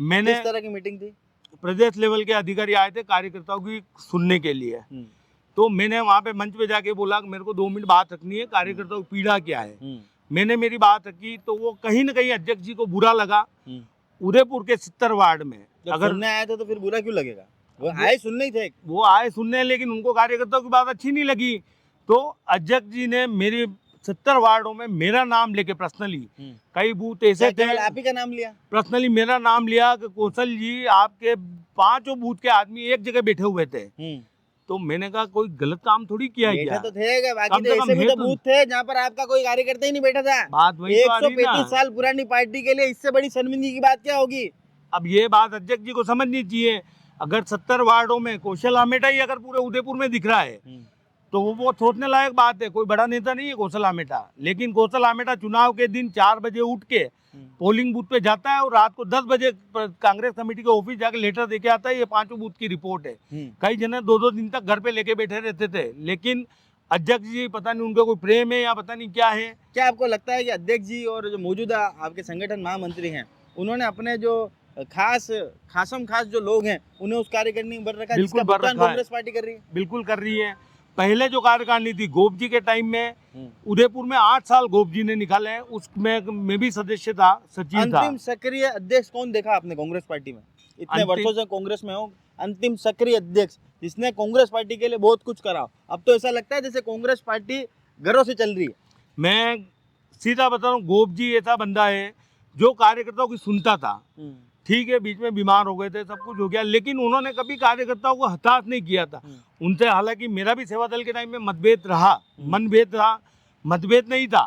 मैंने किस तरह की मीटिंग थी? प्रदेश लेवल के अधिकारी आए थे कार्यकर्ताओं की सुनने के लिए। तो मैंने वहाँ पे मंच पे जाके बोला कि मेरे को 2 मिनट बात रखनी है, कार्यकर्ताओं की पीड़ा क्या है। मैंने मेरी बात रखी तो वो कहीं ना कहीं अध्यक्ष जी को बुरा लगा। उदयपुर के 70 वार्ड में जब अगर सुनने आए थे तो फिर बुरा क्यों लगेगा? वो आए सुनने ही थे। वो आए सुनने, लेकिन उनको कार्यकर्ताओं की बात अच्छी नहीं लगी, तो अध्यक्ष जी ने मेरी 70 वार्डों में मेरा नाम लेके पर्सनली, कई बूथ ऐसे थे केवल आप ही का नाम लिया? पर्सनली मेरा नाम लिया कि कौशल जी आपके 5 बूथ के आदमी एक जगह बैठे हुए थे। तो मैंने कहा कोई गलत काम थोड़ी किया है बैठे क्या? तो थे, बाकी कम तो से कम ऐसे भी है तो तो- बूथ थे जहाँ पर आपका कोई कार्यकर्ता ही नहीं बैठा था। बात वही तो आ रही ना। 135 साल पुरानी पार्टी के लिए इससे बड़ी शर्मिंदगी की बात क्या होगी? अब ये बात अध्यक्ष जी को समझनी चाहिए। अगर 70 वार्डों में कौशल आमेटा ही अगर पूरे उदयपुर में दिख रहा है तो वो सोचने लायक बात है। कोई बड़ा नेता नहीं है कौशल आमेटा, लेकिन कौशल आमेटा चुनाव के दिन 4 बजे उठ के पोलिंग बूथ पे जाता है और रात को 10 बजे कांग्रेस कमेटी के ऑफिस जाके लेटर देके आता है। ये 5 बूथ की रिपोर्ट है। कई जने 2-2 दिन तक घर पे लेके बैठे रहते थे, लेकिन अध्यक्ष जी पता नहीं उनका कोई प्रेम है या पता नहीं क्या है। क्या आपको लगता है कि अध्यक्ष जी और जो मौजूदा आपके संगठन महामंत्री हैं, उन्होंने अपने जो खास जो लोग हैं उन्हें उस कार्यकारिणी में भर रखा है, बिल्कुल जिसका भर भुगतान रखा है। कांग्रेस पार्टी कर रही है? बिल्कुल कर रही है। पहले जो कार्यकारिणी थी गोप जी के टाइम में, उदयपुर में 8 साल गोप जी ने निकाले हैं, उसमें मैं भी सदस्य था, सचिव था। अंतिम सक्रिय अध्यक्ष कौन देखा आपने कांग्रेस पार्टी में? इतने अंतिम- वर्षों से कांग्रेस में हो, अंतिम सक्रिय अध्यक्ष जिसने कांग्रेस पार्टी के लिए बहुत कुछ करा। अब तो ऐसा लगता है जैसे कांग्रेस पार्टी घरों से चल रही है। मैं सीधा बता रहा हूँ, गोप जी ऐसा बंदा है जो कार्यकर्ताओं की सुनता था। ठीक है, बीच में बीमार हो गए थे, सब कुछ हो गया, लेकिन उन्होंने कभी कार्यकर्ताओं को हताश नहीं किया था। उनसे हालांकि मेरा भी सेवा दल के टाइम में मतभेद रहा, मनभेद रहा, मतभेद नहीं था।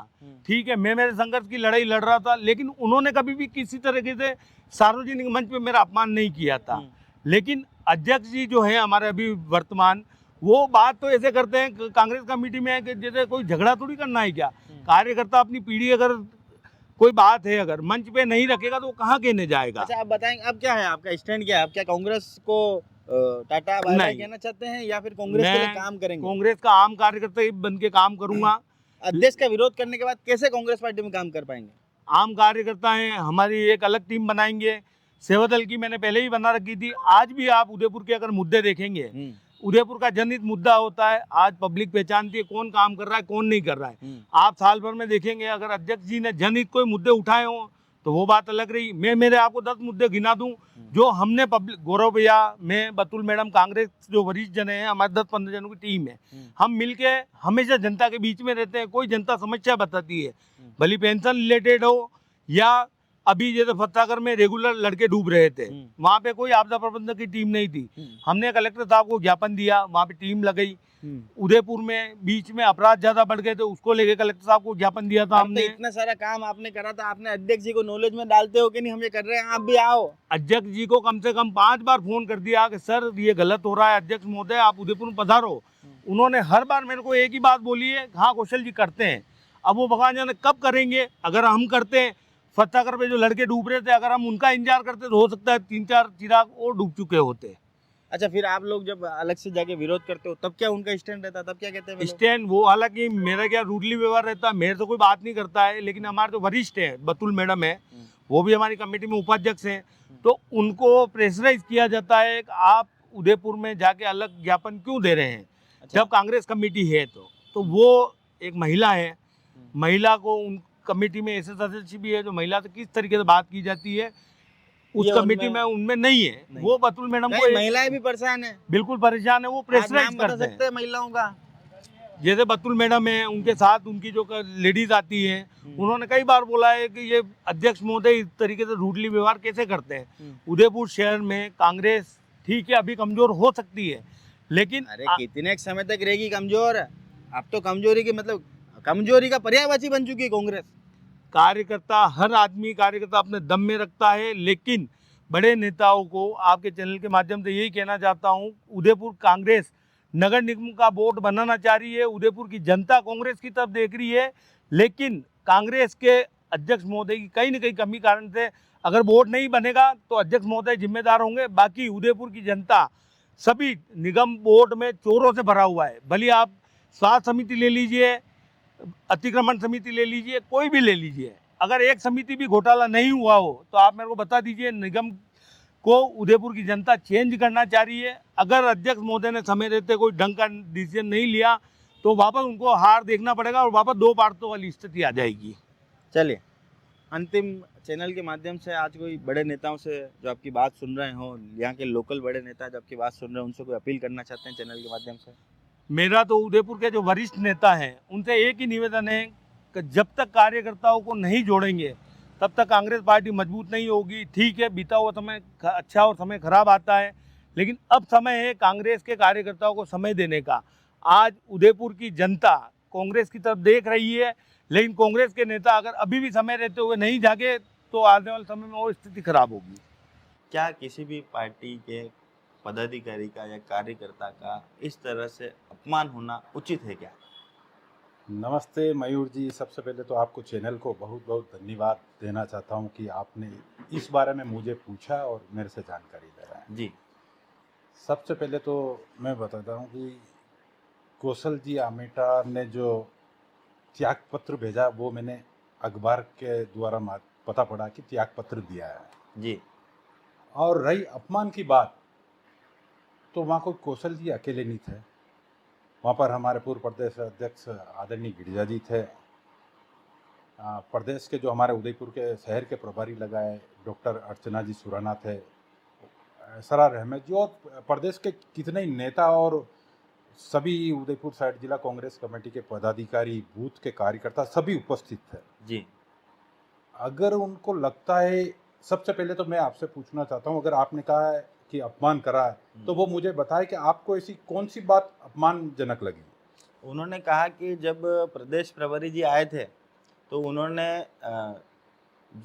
ठीक है, मैं मेरे संघर्ष की लड़ाई लड़ रहा था, लेकिन उन्होंने कभी भी किसी तरीके से सार्वजनिक मंच पे मेरा अपमान नहीं किया था। लेकिन अध्यक्ष जी जो है हमारे अभी वर्तमान, वो बात तो ऐसे करते हैं कांग्रेस कमेटी में है कि जैसे कोई झगड़ा थोड़ी करना है क्या। कार्यकर्ता अपनी पीढ़ी अगर कोई बात है अगर मंच पे नहीं रखेगा तो वो कहाँ कहने जाएगा। अच्छा, आप बताएंगे अब क्या है आपका स्टैंड, क्या है? आप क्या कांग्रेस को टाटा बाय बाय नहीं। कहना चाहते हैं या फिर कांग्रेस के लिए काम करेंगे? कांग्रेस का आम कार्यकर्ता ही बन के काम करूंगा। अध्यक्ष का विरोध करने के बाद कैसे कांग्रेस पार्टी में काम कर पाएंगे? आम कार्यकर्ता हैं, हमारी एक अलग टीम बनाएंगे। सेवा दल की मैंने पहले ही बना रखी थी। आज भी आप उदयपुर के अगर मुद्दे देखेंगे, उदयपुर का जनहित मुद्दा होता है। आज पब्लिक पहचानती है कौन काम कर रहा है कौन नहीं कर रहा है। आप साल भर में देखेंगे अगर अध्यक्ष जी ने जनहित कोई मुद्दे उठाए हों तो वो बात अलग रही। मैं मेरे आपको 10 मुद्दे गिना दूं जो हमने पब्लिक, गौरव भैया, मैं, बतुल मैडम, कांग्रेस जो वरिष्ठ जन है, हमारे 10-15 जनों की टीम है। हम मिलके हमेशा जनता के बीच में रहते हैं। कोई जनता समस्या बताती है, भली पेंशन रिलेटेड हो या अभी जैसे फतेहगढ़ में रेगुलर लड़के डूब रहे थे, वहाँ पे कोई आपदा प्रबंधन की टीम नहीं थी। हमने कलेक्टर साहब को ज्ञापन दिया, वहाँ पे टीम लगाई। उदयपुर में बीच में अपराध ज्यादा बढ़ गए थे, उसको लेके कलेक्टर साहब को ज्ञापन दिया था हमने। इतना सारा काम आपने करा था, आपने अध्यक्ष जी को नॉलेज में डालते हो कि नहीं हम ये कर रहे हैं, आप भी आओ। अध्यक्ष जी को कम से कम 5 बार फोन कर दिया कि सर ये गलत हो रहा है, अध्यक्ष महोदय आप उदयपुर में पधारो। उन्होंने हर बार मेरे को एक ही बात बोली है, हाँ कौशल जी करते हैं। अब वो भगवान जाने कब करेंगे। अगर हम करते हैं, फतेहगढ़ पे जो लड़के डूब रहे थे, अगर हम उनका इंतजार करते तो हो सकता है 3-4 चिराग और डूब चुके होते। अच्छा, फिर आप लोग जब अलग से जाके विरोध करते हो तब क्या उनका स्टैंड रहता, तब क्या कहते हैं वो लोग? स्टैंड वो, हालांकि मेरा क्या रूडली व्यवहार रहता है, मेरे तो कोई बात नहीं करता है, लेकिन हमारे जो वरिष्ठ हैं, बतुल मैडम है, वो भी हमारी कमेटी में उपाध्यक्ष हैं, तो उनको प्रेशराइज किया जाता है कि आप उदयपुर में जाके अलग ज्ञापन क्यों दे रहे हैं। अच्छा। जब कांग्रेस कमेटी है तो वो एक महिला है, महिला को उन कमेटी में ऐसे सदस्य भी है जो महिला से किस तरीके से बात की जाती है उस ये कमेटी में उनमें नहीं है। नहीं। वो बतुल मैडम को कई महिलाएं भी परेशान है, बिल्कुल परेशान है, वो आप प्रेशराइज नाम बता करते सकते हैं। हैं महिलाओं का? जैसे बतुल मैडम है, उनके साथ उनकी जो लेडीज आती हैं, हम्म। उन्होंने कई बार बोला है कि ये अध्यक्ष महोदय इस तरीके से रूडली व्यवहार कैसे करते हैं। हम्म। उदयपुर शहर में कांग्रेस ठीक है अभी कमजोर हो सकती है, लेकिन अरे कितने एक समय तक रहेगी कमजोर? अब तो कमजोरी की मतलब कमजोरी का पर्यायवाची बन चुकी है कांग्रेस। कार्यकर्ता, हर आदमी कार्यकर्ता अपने दम में रखता है, लेकिन बड़े नेताओं को आपके चैनल के माध्यम से यही कहना चाहता हूँ, उदयपुर कांग्रेस नगर निगम का बोर्ड बनाना चाह रही है, उदयपुर की जनता कांग्रेस की तरफ देख रही है, लेकिन कांग्रेस के अध्यक्ष महोदय की कहीं न कहीं कमी कारण से अगर बोर्ड नहीं बनेगा तो अध्यक्ष महोदय जिम्मेदार होंगे। बाकी उदयपुर की जनता सभी निगम बोर्ड में चोरों से भरा हुआ है। भले आप स्वास्थ्य समिति ले लीजिए, अतिक्रमण समिति ले लीजिए, कोई भी ले लीजिए, अगर एक समिति भी घोटाला नहीं हुआ हो तो आप मेरे को बता दीजिए। निगम को उदयपुर की जनता चेंज करना चाह रही है। अगर अध्यक्ष महोदय ने समय रहते कोई ढंग का डिसीजन नहीं लिया तो वापस उनको हार देखना पड़ेगा और वापस 2 पार्टों वाली स्थिति आ जाएगी। चलिए, अंतिम चैनल के माध्यम से आज कोई बड़े नेताओं से जो आपकी बात सुन रहे हो, यहाँ के लोकल बड़े नेता जो आपकी बात सुन रहे हैं, उनसे कोई अपील करना चाहते हैं चैनल के माध्यम से? मेरा तो उदयपुर के जो वरिष्ठ नेता हैं उनसे एक ही निवेदन है कि जब तक कार्यकर्ताओं को नहीं जोड़ेंगे तब तक कांग्रेस पार्टी मजबूत नहीं होगी। ठीक है, बीता हुआ समय अच्छा और समय खराब आता है, लेकिन अब समय है कांग्रेस के कार्यकर्ताओं को समय देने का। आज उदयपुर की जनता कांग्रेस की तरफ देख रही है, लेकिन कांग्रेस के नेता अगर अभी भी समय रहते हुए नहीं जागे तो आने वाले समय में और स्थिति खराब होगी। क्या किसी भी पार्टी के पदाधिकारी का या कार्यकर्ता का इस तरह से अपमान होना उचित है क्या? नमस्ते मयूर जी, सबसे पहले तो आपको चैनल को बहुत बहुत धन्यवाद देना चाहता हूं कि आपने इस बारे में मुझे पूछा और मेरे से जानकारी ले रहे हैं। जी। सबसे पहले तो मैं बताता हूं कि कौशल जी आमेटा ने जो त्याग पत्र भेजा वो मैंने अखबार के द्वारा पता पड़ा कि त्याग पत्र दिया है जी। और रही अपमान की बात, तो वहाँ कोई कौशल जी अकेले नहीं थे। वहाँ पर हमारे पूर्व प्रदेश अध्यक्ष आदरणीय गिरिजा जी थे, प्रदेश के जो हमारे उदयपुर के शहर के प्रभारी लगाए डॉक्टर अर्चना जी सुराना थे, सरार अहमद जी और प्रदेश के कितने ही नेता और सभी उदयपुर साइड जिला कांग्रेस कमेटी के पदाधिकारी, बूथ के कार्यकर्ता सभी उपस्थित थे। जी। अगर उनको लगता है, सबसे पहले तो मैं आपसे पूछना चाहता हूँ, अगर आपने कहा है कि अपमान करा है तो वो मुझे बताए कि आपको ऐसी कौन सी बात अपमानजनक लगी? उन्होंने कहा कि जब प्रदेश प्रभारी जी आए थे तो उन्होंने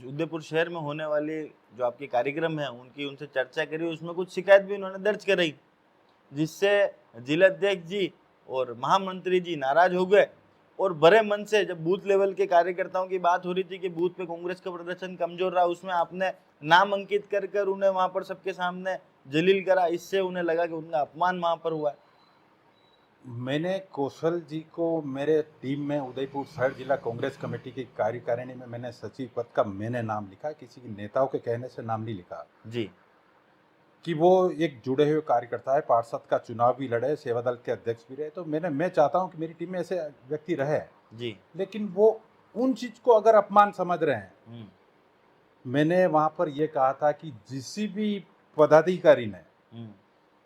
उदयपुर शहर में होने वाली जो आपके कार्यक्रम है उनकी उनसे चर्चा करी, उसमें कुछ शिकायत भी उन्होंने दर्ज कराई, जिससे जिलाध्यक्ष जी और महामंत्री जी नाराज हो गए और बड़े मन से जब बूथ लेवल के कार्यकर्ताओं की बात हो रही थी कि बूथ पे कांग्रेस का प्रदर्शन कमजोर रहा, उसमें आपने नाम अंकित कर कर उन्हें वहां पर सबके सामने जलील करा, इससे उन्हें लगा कि उनका अपमान वहां पर हुआ। मैंने कौशल जी को मेरे टीम में उदयपुर शहर जिला कांग्रेस कमेटी की कार्यकारिणी में मैंने सचिव पद का मैंने नाम लिखा, किसी नेताओं के कहने से नाम नहीं लिखा जी। कि वो एक जुड़े हुए कार्यकर्ता है, पार्षद का चुनाव भी लड़े, सेवा दल के अध्यक्ष भी रहे, तो मैं चाहता हूं कि मेरी टीम में ऐसे व्यक्ति रहे, जी। लेकिन वो उन चीज को अगर अपमान समझ रहे हैं, मैंने वहां पर यह कहा था कि किसी भी पदाधिकारी ने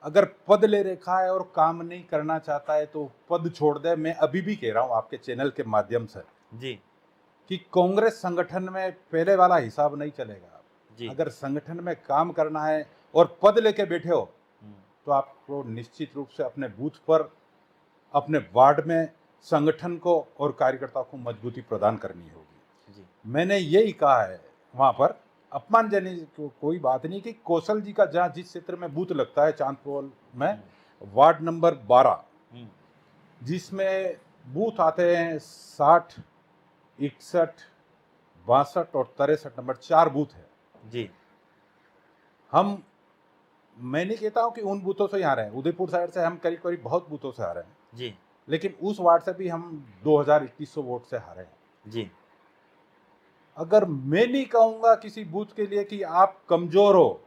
अगर पद ले रखा है और काम नहीं करना चाहता है तो पद छोड़ दे। मैं अभी भी कह रहा हूं आपके चैनल के माध्यम से जी कि कांग्रेस संगठन में पहले वाला हिसाब नहीं चलेगा। जी। अगर संगठन में काम करना है और पद लेके बैठे हो तो आपको निश्चित रूप से अपने बूथ पर, अपने वार्ड में संगठन को और कार्यकर्ताओं को मजबूती प्रदान करनी होगी। जी। मैंने यही कहा है, वहां पर अपमानजनक कोई बात नहीं कि कौशल जी का जहाँ जिस क्षेत्र में बूथ लगता है चांदपोल में वार्ड नंबर 12, जिसमें बूथ आते हैं 60, 61, 62 और 63 नंबर 4 बूथ है जी। मैं नहीं कहता हूं कि उन बूथों से यहाँ रहे, उदयपुर साइड से हम करीब करीब बहुत बूथों से आ रहे हैं जी। लेकिन उस वार्ड से भी हम 2100 वोट से हारे हैं जी। अगर मैं नहीं कहूंगा किसी बूथ के लिए कि आप कमजोर हो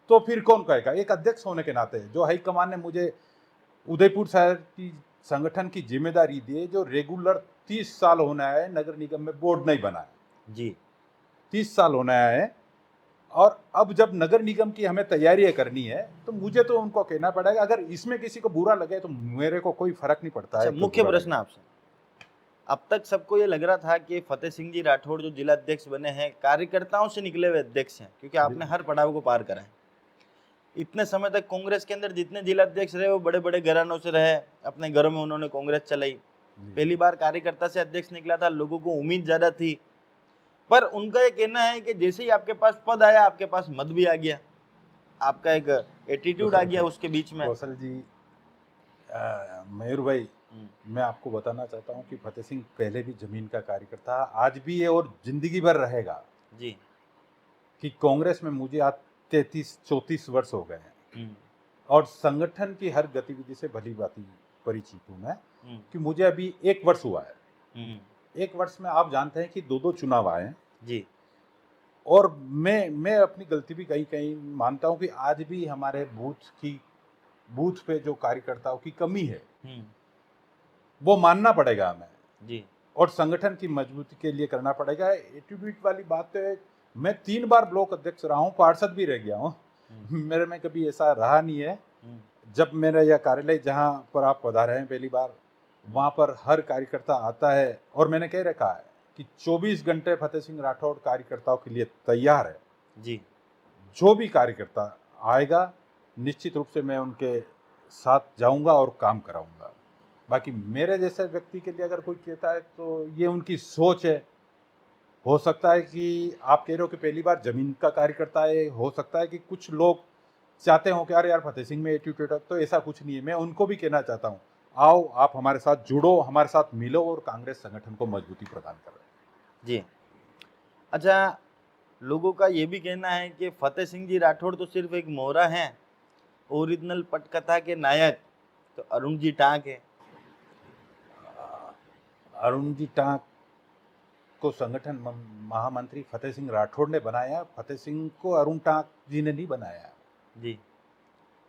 तो फिर कौन कहेगा? एक अध्यक्ष होने के नाते जो हाईकमान ने मुझे उदयपुर शहर की संगठन की जिम्मेदारी दी है, जो रेगुलर 30 साल होने आए, नगर निगम में बोर्ड नहीं बना है जी। 30 साल होने आए और अब जब नगर निगम की हमें तैयारियां करनी है तो मुझे तो उनको कहना पड़ेगा, अगर इसमें किसी को बुरा लगे तो मेरे को कोई फर्क नहीं पड़ता है। अच्छा, मुख्य प्रश्न आपसे, अब तक सबको ये लग रहा था कि फतेह सिंह जी राठौड़ जो जिला अध्यक्ष बने हैं कार्यकर्ताओं से निकले हुए अध्यक्ष हैं, क्योंकि आपने हर पड़ाव को पार करा है। इतने समय तक कांग्रेस के अंदर जितने जिला अध्यक्ष रहे वो बड़े बड़े घरानों से रहे, अपने घरों में उन्होंने कांग्रेस चलाई। पहली बार कार्यकर्ता से अध्यक्ष निकला था, लोगों को उम्मीद ज्यादा थी, पर उनका ये कहना है कि जैसे ही आपके पास पद आया आपके पास मत भी आ गया, आपका एक एटीट्यूड आ गया उसके बीच में। कौशल जी, मयूर भाई, मैं आपको बताना चाहता हूं कि फतेह सिंह पहले भी जमीन का कार्यकर्ता, आज भी है और जिंदगी भर रहेगा जी। कि कांग्रेस में मुझे आज 33-34 वर्ष हो गए हैं और संगठन की हर गतिविधि से भली भांति परिचित हूँ मैं, कि मुझे अभी 1 वर्ष हुआ है। 1 वर्ष में आप जानते हैं कि 2 चुनाव आए हैं जी। और मैं अपनी गलती भी कहीं कहीं मानता हूं कि आज भी हमारे बूथ पे जो कार्यकर्ताओं की कमी है वो मानना पड़ेगा हमें जी। और संगठन की मजबूती के लिए करना पड़ेगा। एटीट्यूड वाली बात है, मैं 3 बार ब्लॉक अध्यक्ष रहा हूँ, पार्षद भी रह गया हूँ। मेरे में कभी ऐसा रहा नहीं है। जब मेरा यह कार्यालय जहाँ पर आप पधारे हैं पहली बार, वहाँ पर हर कार्यकर्ता आता है और मैंने कह रखा है कि 24 घंटे फतेह सिंह राठौड़ कार्यकर्ताओं के लिए तैयार है जी। जो भी कार्यकर्ता आएगा निश्चित रूप से मैं उनके साथ जाऊंगा और काम कराऊंगा। बाकी मेरे जैसे व्यक्ति के लिए अगर कोई कहता है तो ये उनकी सोच है। हो सकता है कि आप कह रहे हो कि पहली बार जमीन का कार्यकर्ता है, हो सकता है कि कुछ लोग चाहते हो कि अरे यार फतेह सिंह में एटीट्यूड, तो ऐसा कुछ नहीं है। मैं उनको भी कहना चाहता हूँ, आओ आप हमारे साथ जुड़ो, हमारे साथ मिलो और कांग्रेस संगठन को मजबूती प्रदान करें। जी। अच्छा, लोगों का ये भी कहना है कि फतेह सिंह जी राठौड़ तो सिर्फ एक मोहरा हैं, ओरिजिनल पटकथा के नायक तो अरुण जी टांक है। अरुण जी टांक को संगठन महामंत्री फतेह सिंह राठौड़ ने बनाया, फतेह सिंह को अरुण टांक जी ने नहीं बनाया जी।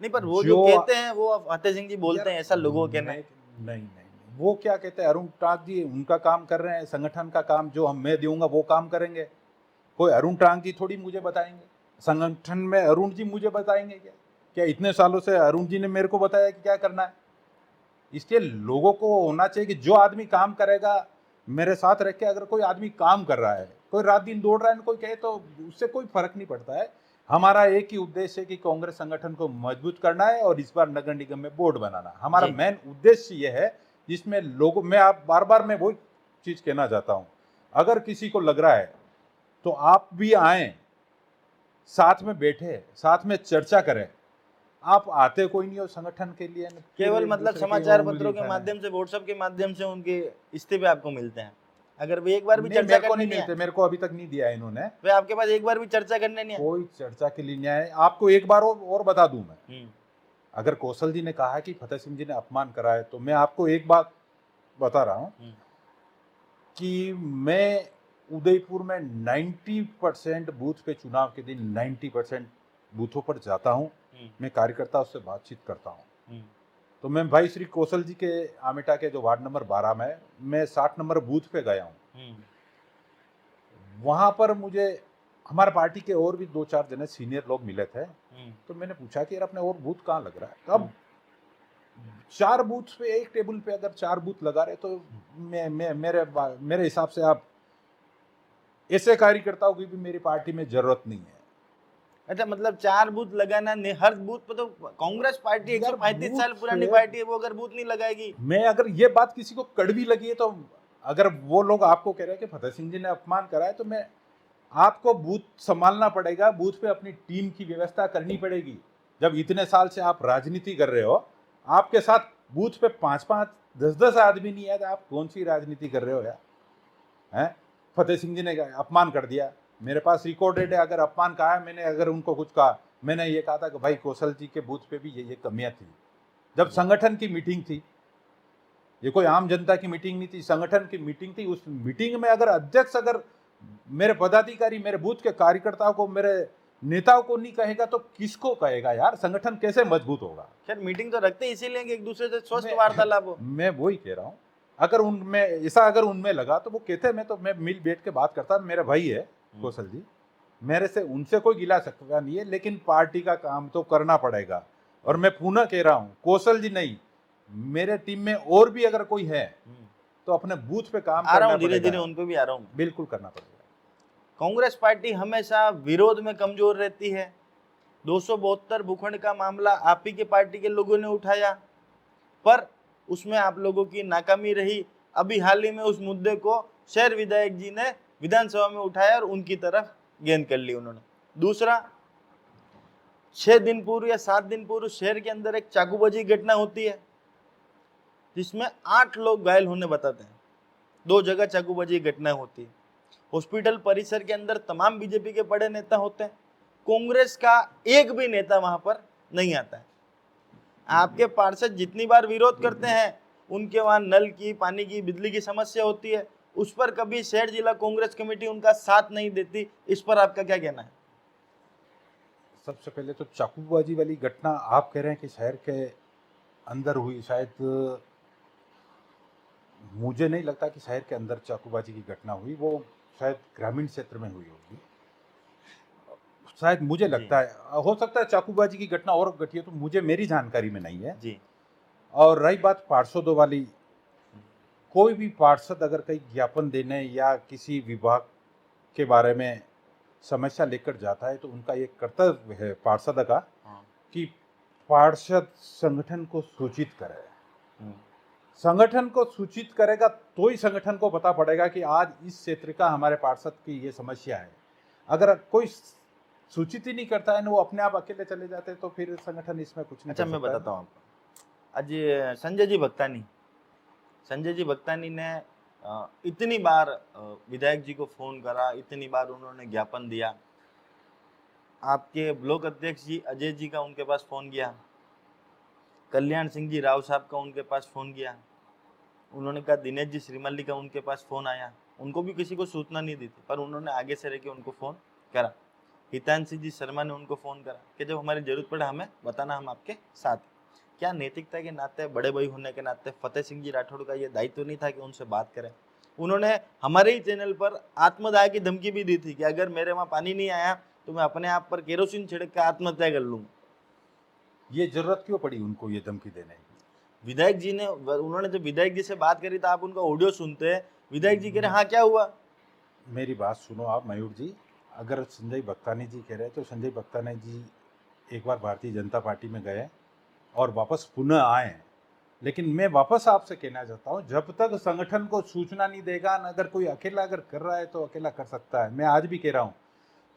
नहीं, पर वो जो कहते हैं वो फतेह सिंह जी बोलते हैं, ऐसा लोगों का कहना है। नहीं, वो क्या कहते हैं, अरुण टांक जी उनका काम कर रहे हैं, संगठन का काम जो मैं दूंगा वो काम करेंगे। कोई अरुण टांक जी थोड़ी मुझे बताएंगे, संगठन में अरुण जी मुझे बताएंगे क्या इतने सालों से अरुण जी ने मेरे को बताया कि क्या करना है। इसलिए लोगों को होना चाहिए कि जो आदमी काम करेगा मेरे साथ रह के, अगर कोई आदमी काम कर रहा है, कोई रात दिन दौड़ रहा है, कोई कहे तो उससे कोई फर्क नहीं पड़ता है। हमारा एक ही उद्देश्य है कि कांग्रेस संगठन को मजबूत करना है और इस बार नगर निगम में बोर्ड बनाना। हमारा मेन उद्देश्य ये है जिसमें लोगों, मैं आप बार मैं वही चीज कहना चाहता हूं, अगर किसी को लग रहा है तो आप भी आए, साथ में बैठे, साथ में चर्चा करें। आप आते कोई नहीं हो संगठन के लिए, केवल मतलब समाचार पत्रों के माध्यम से, व्हाट्सएप के माध्यम से उनके इस्तीफे आपको मिलते हैं। अगर वे एक बार भी चर्चा करने नहीं मिलते, मेरे को अभी तक नहीं दिया इन्होंने। वे आपके पास एक बार भी चर्चा करने नहीं है? कोई चर्चा के लिए नहीं आए। आपको एक बार और बता दूं मैं, अगर कौशल जी ने कहा कि फतेह सिंह जी ने अपमान करा है, तो मैं आपको एक बात बता रहा हूं कि मैं उदयपुर में 90% बूथ पे चुनाव के दिन 90% बूथों पर जाता हूं, मैं कार्यकर्ताओं से बातचीत करता हूं। तो मैं भाई श्री कौशल जी के आमेटा के जो वार्ड नंबर 12 में मैं 60 नंबर बूथ पे गया हूं। वहां पर मुझे हमारे पार्टी के और भी 2-4 जने सीनियर लोग मिले थे। तो मैंने पूछा कि यार अपने और बूथ कहाँ लग रहा है। तब 4 बूथ पे, एक टेबल पे अगर 4 बूथ लगा रहे तो मेरे हिसाब से आप ऐसे कार्यकर्ताओं की भी मेरी पार्टी में जरूरत नहीं है। अच्छा, मतलब 4 बूथ लगाना, हर बूथ पे तो कांग्रेस पार्टी 135 साल पुरानी पार्टी है, वो अगर बूथ नहीं लगाएगी। मैं अगर ये बात किसी को कड़वी लगी है, तो अगर वो लोग आपको कह रहे हैं कि फतेह सिंह जी ने अपमान करा है, तो मैं आपको बूथ संभालना पड़ेगा, बूथ पे अपनी टीम की व्यवस्था करनी पड़ेगी। जब इतने साल से आप राजनीति कर रहे हो, आपके साथ बूथ पे 5-5, 10-10 आदमी नहीं है, तो आप कौन सी राजनीति कर रहे हो यार? हैं? फतेह सिंह जी ने अपमान कर दिया, मेरे पास रिकॉर्डेड है। अगर अपमान कहा है मैंने, अगर उनको कुछ कहा, मैंने ये कहा था कि भाई कौशल जी के बूथ पे भी ये कमियां थी। जब संगठन की मीटिंग थी, ये कोई आम जनता की मीटिंग नहीं थी, संगठन की मीटिंग थी। उस मीटिंग में अगर अध्यक्ष, अगर मेरे पदाधिकारी, मेरे बूथ के कार्यकर्ताओं को, मेरे नेताओं को नहीं कहेगा तो किसको कहेगा यार? संगठन कैसे मजबूत होगा? खैर, मीटिंग तो रखते इसीलिए कि एक दूसरे से स्वस्थ वार्तालाप हो। मैं वही कह रहा हूँ, अगर उनमें ऐसा, अगर उनमें लगा तो वो कहते, मैं मिल बैठ के बात करता। मेरा भाई है कौशल जी, मेरे से उनसे कोई गिला सकता नहीं है, लेकिन पार्टी का काम तो करना पड़ेगा। और मैं पुनः कह रहा हूँ, कौशल जी नहीं, मेरे टीम में और भी अगर कोई है तो अपने बूथ पे काम आ रहा करना हूँ, धीरे धीरे पड़ेगा। उन पे भी आ रहा हूँ। बिल्कुल करना पड़ेगा। कांग्रेस पार्टी हमेशा विरोध में कमजोर रहती है। 272 भूखंड का मामला आप ही के पार्टी के लोगों ने उठाया, पर उसमें आप लोगों की नाकामी रही। अभी हाल ही में उस मुद्दे को शहर विधायक जी ने विधानसभा में उठाया और उनकी तरफ गेंद कर ली उन्होंने। दूसरा, 6 दिन पूर्व या 7 दिन पूर्व शहर के अंदर एक चाकूबाजी घटना होती है जिसमें 8 लोग घायल होने बताते हैं। 2 जगह चाकूबाजी घटना होती है। हॉस्पिटल परिसर के अंदर तमाम बीजेपी के बड़े नेता होते हैं, कांग्रेस का एक भी नेता वहां पर नहीं आता है। आपके पार्षद जितनी बार विरोध करते हैं, उनके वहां नल की, पानी की, बिजली की समस्या होती है, उस पर कभी शहर जिला कांग्रेस कमेटी उनका साथ नहीं देती। इस पर आपका क्या कहना है? सबसे पहले तो चाकूबाजी वाली घटना आप कह रहे हैं कि शहर के अंदर हुई, शायद मुझे नहीं लगता कि शहर के अंदर चाकूबाजी की घटना हुई, वो शायद ग्रामीण क्षेत्र में हुई होगी, शायद मुझे लगता है। हो सकता है चाकूबाजी की घटना और घटी है, तो मुझे, मेरी जानकारी में नहीं है जी। और रही बात पार्षदों वाली, कोई भी पार्षद अगर कहीं ज्ञापन देने या किसी विभाग के बारे में समस्या लेकर जाता है तो उनका ये कर्तव्य है पार्षद का कि पार्षद संगठन को सूचित करे। संगठन को सूचित करेगा तो ही संगठन को पता पड़ेगा कि आज इस क्षेत्र का हमारे पार्षद की ये समस्या है। अगर कोई सूचित ही नहीं करता है ना, वो अपने आप अकेले चले जाते हैं, तो फिर संगठन इसमें कुछ नहीं अच्छा, कर मैं सकता है। बताता हूँ आपको। आज संजय जी भक्तानी ने इतनी बार विधायक जी को फोन करा, इतनी बार उन्होंने ज्ञापन दिया। आपके ब्लॉक अध्यक्ष जी अजय जी का उनके पास फोन गया, कल्याण सिंह जी राव साहब का उनके पास फोन गया, उन्होंने कहा दिनेश जी श्रीमल्ली का उनके पास फोन आया। उनको भी किसी को सूचना नहीं दी थी, पर उन्होंने आगे से रह के उनको फोन करा। हितांशी जी शर्मा ने उनको फोन करा कि जब हमारी जरूरत पड़े हमें बताना, हम आपके साथ हैं। क्या नैतिकता के नाते, बड़े भाई होने के नाते फतेह सिंह जी राठौड़ का ये दायित्व नहीं था कि उनसे बात करें? उन्होंने हमारे ही चैनल पर आत्मदाह की धमकी भी दी थी कि अगर मेरे वहां पानी नहीं आया तो मैं अपने आप पर केरोसिन छिड़क कर आत्महत्या कर लूंगा। ये जरूरत क्यों पड़ी उनको ये धमकी देने की? विधायक जी ने, उन्होंने जब विधायक जी से बात करी तो आप उनका ऑडियो सुनते हैं, विधायक जी कह रहे हाँ क्या हुआ? मेरी बात सुनो आप मयूर जी, अगर संजय भक्तानी जी कह रहे हैं तो संजय भक्तानी जी एक बार भारतीय जनता पार्टी में गए और वापस पुनः आए। लेकिन मैं वापस आपसे कहना चाहता हूँ, जब तक संगठन को सूचना नहीं देगा, न अगर कोई अकेला अगर कर रहा है तो अकेला कर सकता है। मैं आज भी कह रहा हूँ,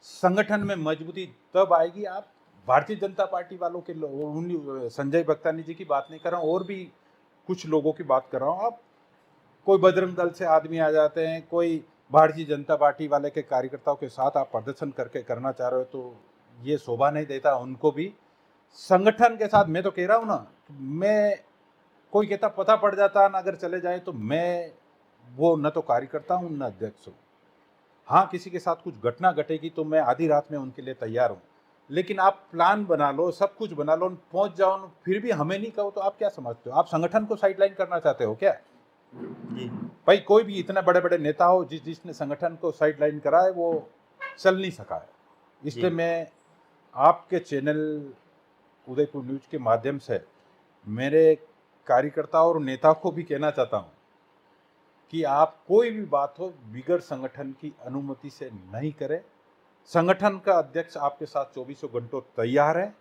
संगठन में मजबूती तब आएगी। आप भारतीय जनता पार्टी वालों के संजय भक्तानी जी की बात नहीं कर रहा हूँ, और भी कुछ लोगों की बात कर रहा हूँ। आप कोई बजरंग दल से आदमी आ जाते हैं, कोई भारतीय जनता पार्टी वाले के कार्यकर्ताओं के साथ आप प्रदर्शन करके करना चाह रहे हो, तो ये शोभा नहीं देता उनको भी। संगठन के साथ मैं तो कह रहा हूँ ना, मैं कोई कहता पता पड़ जाता ना, अगर चले जाए तो मैं वो न तो कार्यकर्ता हूँ न अध्यक्ष हूँ। हाँ, किसी के साथ कुछ घटना घटेगी तो मैं आधी रात में उनके लिए तैयार हूँ, लेकिन आप प्लान बना लो, सब कुछ बना लो, पहुंच जाओ, फिर भी हमें नहीं कहो तो आप क्या समझते हो? आप संगठन को साइडलाइन करना चाहते हो क्या? जी। भाई कोई भी इतने बड़े बड़े नेता हो, जिसने संगठन को साइडलाइन करा है वो चल नहीं सका है। इसलिए मैं आपके चैनल उदयपुर न्यूज के माध्यम से मेरे कार्यकर्ताओं और नेताओं को भी कहना चाहता हूं कि आप कोई भी बात हो बिगड़ संगठन की अनुमति से नहीं करें। संगठन का अध्यक्ष आपके साथ 24 घंटों तैयार है।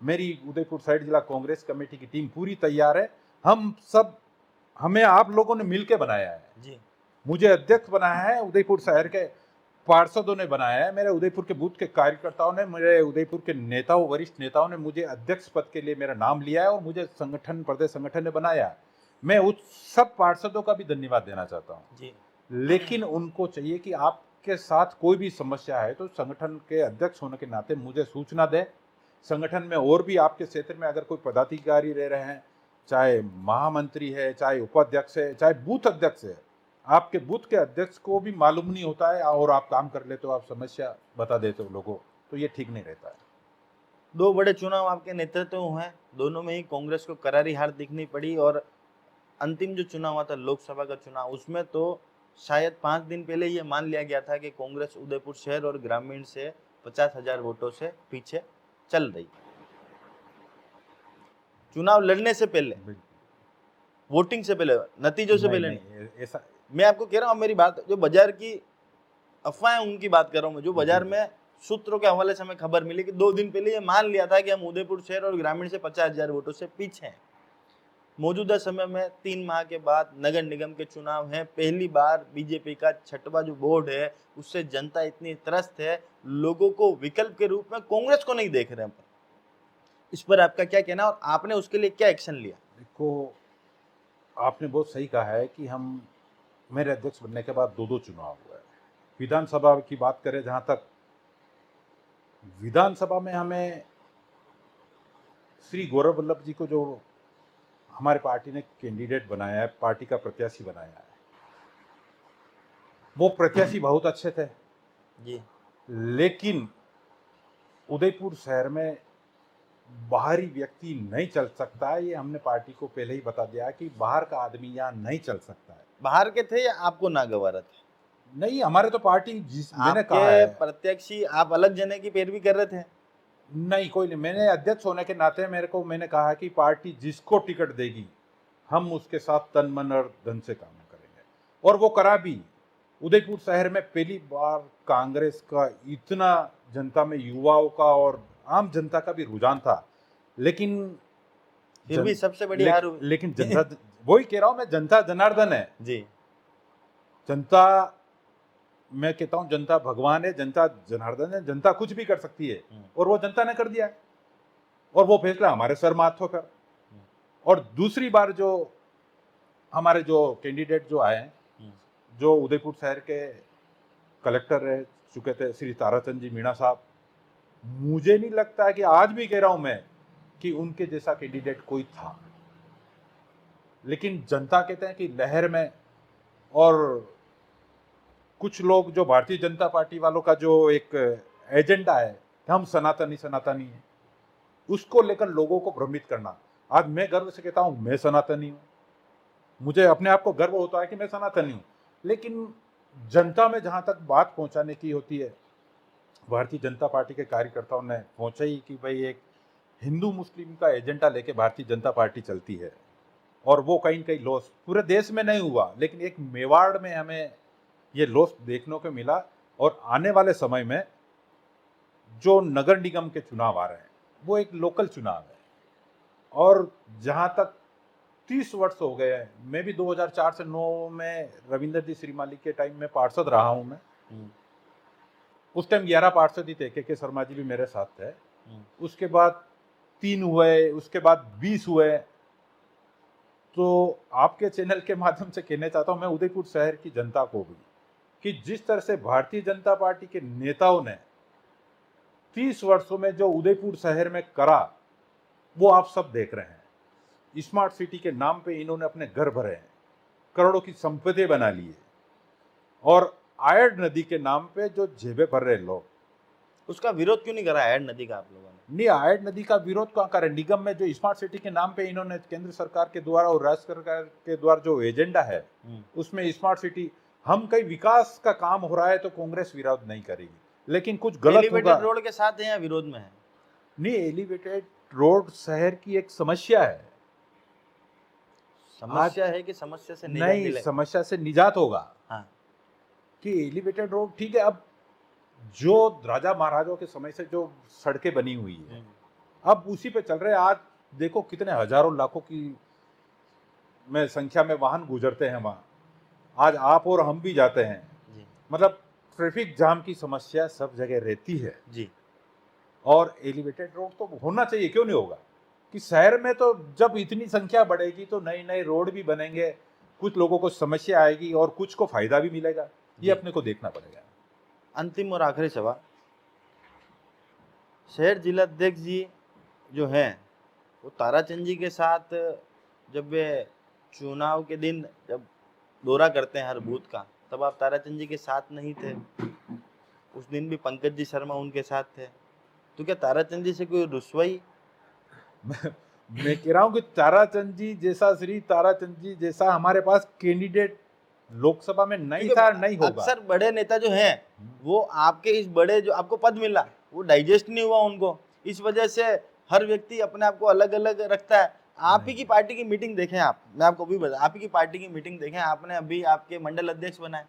मेरी उदयपुर साइड जिला कांग्रेस कमेटी की टीम पूरी तैयार है। हम सब, हमें आप लोगों ने मिलकर बनाया है जी। मुझे अध्यक्ष बनाया है, उदयपुर शहर के पार्षदों ने बनाया है, मेरे उदयपुर के बूथ के कार्यकर्ताओं ने, मेरे उदयपुर के नेताओं, वरिष्ठ नेताओं ने मुझे अध्यक्ष पद के लिए मेरा नाम लिया है और मुझे संगठन, प्रदेश संगठन ने बनाया है। मैं उस सब पार्षदों का भी धन्यवाद देना चाहता हूँ जी। लेकिन उनको चाहिए कि आपके साथ कोई भी समस्या है तो संगठन के अध्यक्ष होने के नाते मुझे सूचना दें। संगठन में और भी आपके क्षेत्र में अगर कोई पदाधिकारी रह रहे हैं, चाहे महामंत्री है, चाहे उपाध्यक्ष है, चाहे बूथ अध्यक्ष है, आपके बूथ के अध्यक्ष को भी मालूम नहीं होता है और आप काम कर लेते हो, आप समस्या बता देते हो लोगों, तो ये ठीक नहीं रहता है। 2 बड़े चुनाव आपके नेतृत्व में हुए, दोनों में ही कांग्रेस को करारी हार दिखनी पड़ी और अंतिम जो चुनाव हुआ था लोकसभा का चुनाव, उसमें तो शायद 5 दिन पहले ये मान लिया गया था कि कांग्रेस उदयपुर शहर और ग्रामीण से 50,000 वोटों से पीछे चल रही है। चुनाव लड़ने से पहले, वोटिंग से पहले, नतीजों से पहले नहीं। ऐसा मैं आपको कह रहा हूँ, मेरी बात जो बाजार की अफवाहें उनकी बात कर रहा हूँ मैं, जो बाजार में सूत्रों के हवाले से हमें खबर मिली कि 2 दिन पहले ये मान लिया था कि हम उदयपुर शहर और ग्रामीण से 50,000 वोटों से पीछे हैं। मौजूदा समय में 3 माह के बाद नगर निगम के चुनाव हैं, पहली बार बीजेपी का 6वां जो बोर्ड है उससे जनता इतनी त्रस्त है, लोगों को विकल्प के रूप में कांग्रेस को नहीं देख रहे हैं। इस पर आपका क्या कहना और आपने उसके लिए क्या एक्शन लिया? देखो, आपने बहुत सही कहा है कि हम मेरे अध्यक्ष बनने के बाद 2 चुनाव हुए। विधानसभा की बात करें, जहाँ तक विधानसभा में हमें श्री गौरव वल्लभ जी को जो हमारे पार्टी ने कैंडिडेट बनाया है, पार्टी का प्रत्याशी बनाया है, वो प्रत्याशी बहुत अच्छे थे जी। लेकिन उदयपुर शहर में बाहरी व्यक्ति नहीं चल सकता है। ये हमने पार्टी को पहले ही बता दिया कि बाहर का आदमी यहाँ नहीं चल सकता है। बाहर के थे या आपको नागवारा थे? नहीं, हमारे तो पार्टी मैंने कहा आपके है, प्रत्याशी आप अलग जने की पैरवी कर रहे थे? नहीं कोई नहीं। मैंने अध्यक्ष होने के नाते मैंने कहा कि पार्टी जिसको टिकट देगी हम उसके साथ तन मन और धन से काम करेंगे, और वो करा भी। उदयपुर शहर में पहली बार कांग्रेस का इतना जनता में, युवाओं का और आम जनता का भी रुझान था, लेकिन फिर भी सबसे बड़ी हार हुई। लेकिन जनता वही कह रहा हूं मैं, जनता जनार्दन है जी। जनता, मैं कहता हूं जनता भगवान है, जनता जनार्दन है, जनता कुछ भी कर सकती है, और वो जनता ने कर दिया है, और वो फैसला हमारे सर माथों पर। और दूसरी बार जो हमारे जो कैंडिडेट जो आए, जो उदयपुर शहर के कलेक्टर रह चुके थे श्री ताराचंद जी मीणा साहब, मुझे नहीं लगता कि, आज भी कह रहा हूं मैं, कि उनके जैसा कैंडिडेट कोई था। लेकिन जनता कहते हैं कि लहर में, और कुछ लोग जो भारतीय जनता पार्टी वालों का जो एक एजेंडा है कि हम सनातनी हैं, उसको लेकर लोगों को भ्रमित करना। आज मैं गर्व से कहता हूं मैं सनातनी हूं, मुझे अपने आप को गर्व होता है कि मैं सनातनी हूं, लेकिन जनता में जहां तक बात पहुंचाने की होती है, भारतीय जनता पार्टी के कार्यकर्ताओं ने पहुंचाई कि भाई एक हिंदू मुस्लिम का एजेंडा लेके भारतीय जनता पार्टी चलती है, और वो कहीं न कहीं लॉस पूरे देश में नहीं हुआ, लेकिन एक मेवाड़ में हमें ये लॉस देखने को मिला। और आने वाले समय में जो नगर निगम के चुनाव आ रहे हैं वो एक लोकल चुनाव है, और जहां तक 30 वर्ष हो गए हैं, मैं भी 2004 से 9 में रविंदर जी श्रीमाली के टाइम में पार्षद रहा हूं मैं। उस टाइम 11 पार्षद ही थे, के शर्मा जी भी मेरे साथ थे। उसके बाद 3 हुए, उसके बाद 20 हुए। तो आपके चैनल के माध्यम से कहना चाहता हूं मैं उदयपुर शहर की जनता को भी, कि जिस तरह से भारतीय जनता पार्टी के नेताओं ने 30 वर्षों में जो उदयपुर शहर में करा, वो आप सब देख रहे हैं। स्मार्ट सिटी के नाम पे इन्होंने अपने घर भरे हैं, करोड़ों की संपत्ति बना ली है, और आयड नदी के नाम पे जो जेबे भर रहे लोग, उसका विरोध क्यों नहीं करा आयड नदी का आप लोगों ने? नहीं, आयड नदी का विरोध कहाँ करें? निगम में जो स्मार्ट सिटी के नाम पे इन्होंने केंद्र सरकार के द्वारा और राज्य सरकार के द्वारा जो एजेंडा है, उसमें स्मार्ट सिटी, हम कहीं विकास का काम हो रहा है तो कांग्रेस विरोध नहीं करेगी, लेकिन कुछ गलत होगा। एलिवेटेड रोड के साथ है या विरोध में है? नहीं, एलिवेटेड रोड शहर की एक समस्या है। समस्या है कि समस्या से निजात नहीं, दिलाए? समस्या से निजात होगा। हाँ। कि एलिवेटेड रोड ठीक है, अब जो राजा महाराजों के समय से जो सड़कें बनी हुई है, अब उसी पे चल रहे हैं। आज देखो कितने हजारों लाखों की में संख्या में वाहन गुजरते हैं वहाँ। आज आप और हम भी जाते हैं जी। मतलब ट्रैफिक जाम की समस्या सब जगह रहती है जी। और एलिवेटेड रोड तो होना चाहिए, क्यों नहीं होगा? कि शहर में तो जब इतनी संख्या बढ़ेगी तो नए नए रोड भी बनेंगे, कुछ लोगों को समस्या आएगी और कुछ को फायदा भी मिलेगा, ये अपने को देखना पड़ेगा। अंतिम और आखिरी सवाल, शहर जिलाध्यक्ष जी जो हैं वो ताराचंद जी के साथ जब वे चुनाव के दिन जब दौरा करते हैं हर बूथ का, तब आप ताराचंद जी के साथ नहीं थे। उस दिन भी पंकज जी शर्मा उनके साथ थे, तो क्या ताराचंद जी से कोई रुस्वाई? मैं कह रहा हूँ कि ताराचंद जी जैसा, श्री ताराचंद जी जैसा हमारे पास कैंडिडेट लोकसभा में नहीं था, नहीं होगा। अक्सर बड़े नेता जो हैं वो आपके इस बड़े जो आपको पद मिला वो डाइजेस्ट नहीं हुआ उनको, इस वजह से हर व्यक्ति अपने आप को अलग अलग रखता है। आप ही की पार्टी की मीटिंग देखें, आप, मैं आपको अभी बता, आप ही की पार्टी की मीटिंग देखें, आपने अभी आपके मंडल अध्यक्ष बनाए,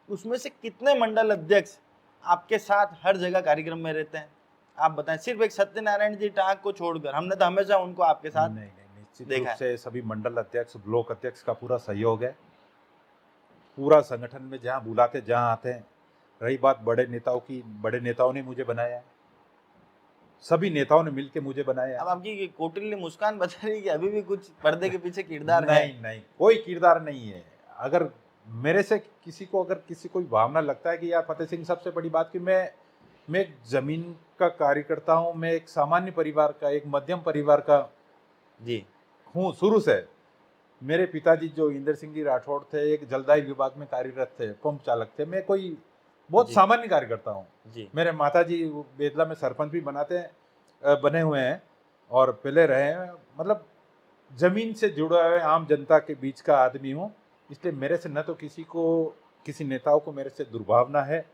उसमें से कितने मंडल अध्यक्ष आपके साथ हर जगह कार्यक्रम में रहते हैं? आप बताएं, सिर्फ एक सत्यनारायण जी टाक को छोड़कर, हमने तो हमेशा उनको आपके साथ नहीं नहीं, निश्चित देखा रूप है। से सभी मंडल अध्यक्ष, ब्लॉक अध्यक्ष का पूरा सहयोग है। पूरा संगठन में जहाँ बुलाते जहाँ आते हैं। रही बात बड़े नेताओं की, बड़े नेताओं ने मुझे बनाया है, सभी नेताओं ने मिलके मुझे बनाया अब है। आपकी कोटिल्य मुस्कान बता रही है कि अभी भी कुछ पर्दे के पीछे किरदार है। नहीं नहीं, कोई किरदार नहीं है। अगर मेरे से किसी को, अगर किसी को भावना लगता है कि यार फतेह सिंह, सबसे बड़ी बात कि मैं एक जमीन का कार्यकर्ता हूँ, मैं एक सामान्य परिवार का, एक मध्यम परिवार का जी हूँ शुरू से। मेरे पिताजी जो इंदर सिंह जी राठौड़ थे, एक जलदाई विभाग में कार्यरत थे, पंप चालक थे। मैं कोई बहुत जी। सामान्य कार्यकर्ता हूँ। जी मेरे माताजी बेतला में सरपंच भी बने हुए हैं और पहले रहे हैं। मतलब जमीन से जुड़ा हुआ आम जनता के बीच का आदमी हूँ। इसलिए मेरे से न तो किसी नेताओं को मेरे से दुर्भावना है,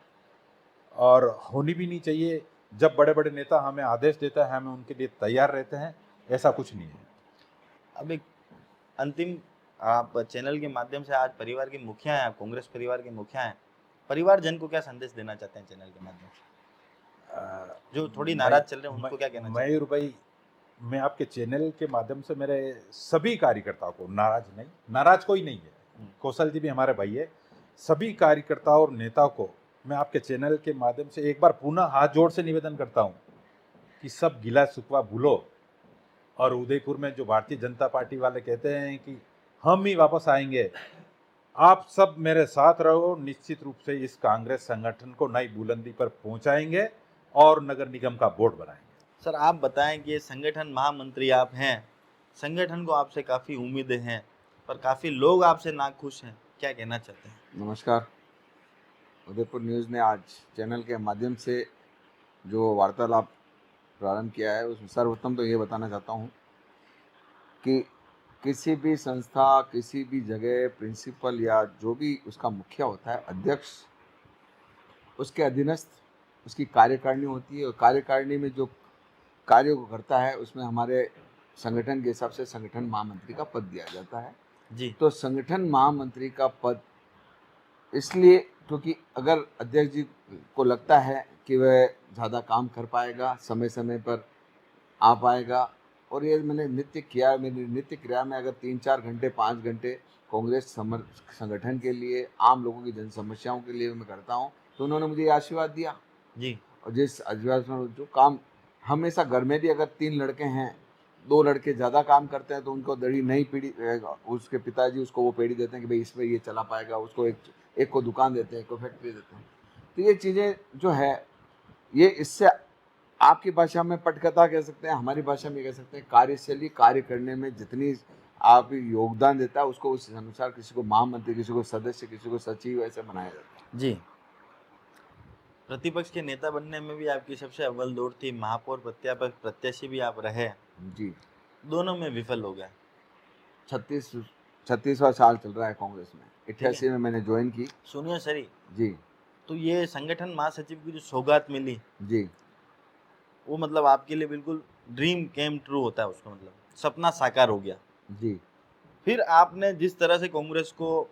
और होनी भी नहीं चाहिए। जब बड़े बड़े नेता हमें आदेश देता है, हमें उनके लिए तैयार रहते हैं, ऐसा कुछ नहीं है। अब एक अंतिम, आप चैनल के माध्यम से आज परिवार के मुखिया हैं, आप कांग्रेस परिवार के मुखिया हैं, परिवार जन को क्या संदेश देना चाहते हैं चैनल के माध्यम से? जो थोड़ी नाराज चल रहे हैं उनको क्या कहना चाहिए? मयूर भाई, मैं आपके चैनल के माध्यम से मेरे सभी कार्यकर्ताओं को, नाराज कोई नहीं है, कौशल जी भी हमारे भाई है, सभी कार्यकर्ताओं और नेताओं को मैं आपके चैनल के माध्यम से एक बार पुनः हाथ जोड़ से निवेदन करता हूं कि सब गिला शिकवा भूलो, और उदयपुर में जो भारतीय जनता पार्टी वाले कहते हैं कि हम ही वापस आएंगे, आप सब मेरे साथ रहो। निश्चित रूप से इस कांग्रेस संगठन को नई बुलंदी पर पहुंचाएंगे और नगर निगम का बोर्ड बनाएंगे। सर आप बताएं कि ये संगठन महामंत्री आप हैं, संगठन को आपसे काफ़ी उम्मीदें हैं, पर काफ़ी लोग आपसे नाखुश हैं, क्या कहना चाहते हैं? नमस्कार। उदयपुर न्यूज़ ने आज चैनल के माध्यम से जो वार्तालाप प्रारंभ किया है, उसमें सर्वप्रथम तो ये बताना चाहता हूँ कि किसी भी संस्था, किसी भी जगह प्रिंसिपल या जो भी उसका मुखिया होता है, अध्यक्ष, उसके अधीनस्थ उसकी कार्यकारिणी होती है, और कार्यकारिणी में जो कार्य को करता है उसमें हमारे संगठन के हिसाब से संगठन महामंत्री का पद दिया जाता है। जी तो संगठन महामंत्री का पद इसलिए क्योंकि अगर अध्यक्ष जी को लगता है कि वह ज़्यादा काम कर पाएगा, समय समय पर आ पाएगा, और ये मैंने नित्य किया, मेरी नित्य क्रिया में अगर 3-4 घंटे 5 घंटे कांग्रेस संगठन के लिए, आम लोगों की जन समस्याओं के लिए मैं करता हूँ, तो उन्होंने मुझे ये आशीर्वाद दिया। जी और जिस आशीर्वाद में जो काम हमेशा घर में भी, अगर 3 लड़के हैं, 2 लड़के ज़्यादा काम करते हैं तो उनको दड़ी नई पीढ़ी, उसके पिताजी उसको वो पेड़ी देते हैं कि भाई इसमें ये चला पाएगा, उसको एक को दुकान देते हैं, एक को फैक्ट्री देते हैं। तो ये चीज़ें जो है, ये इससे आपकी भाषा में पटकथा कह सकते हैं, हमारी भाषा में कह सकते हैं कार्यशैली, कार्य करने में जितनी आप योगदान देता है उसको उस अनुसार किसी को महामंत्री, किसी को सदस्य, किसी को सचिव ऐसे बनाया जाता है। जी प्रतिपक्ष के नेता बनने में भी आपकी सबसे अव्वल दौड़ थी, महापौर प्रत्याशी भी आप रहे, जी, दोनों में विफल हो गया। 36वां साल चल रहा है कांग्रेस में। 88 में मैंने ज्वाइन की। सुनिए सरी, जी तो ये संगठन महासचिव की जो सौगात मिली, जी वो मतलब आपके लिए बिल्कुल ड्रीम केम ट्रू होता है, उसका मतलब सपना साकार हो गया। जी फिर आपने जिस तरह से कांग्रेस को,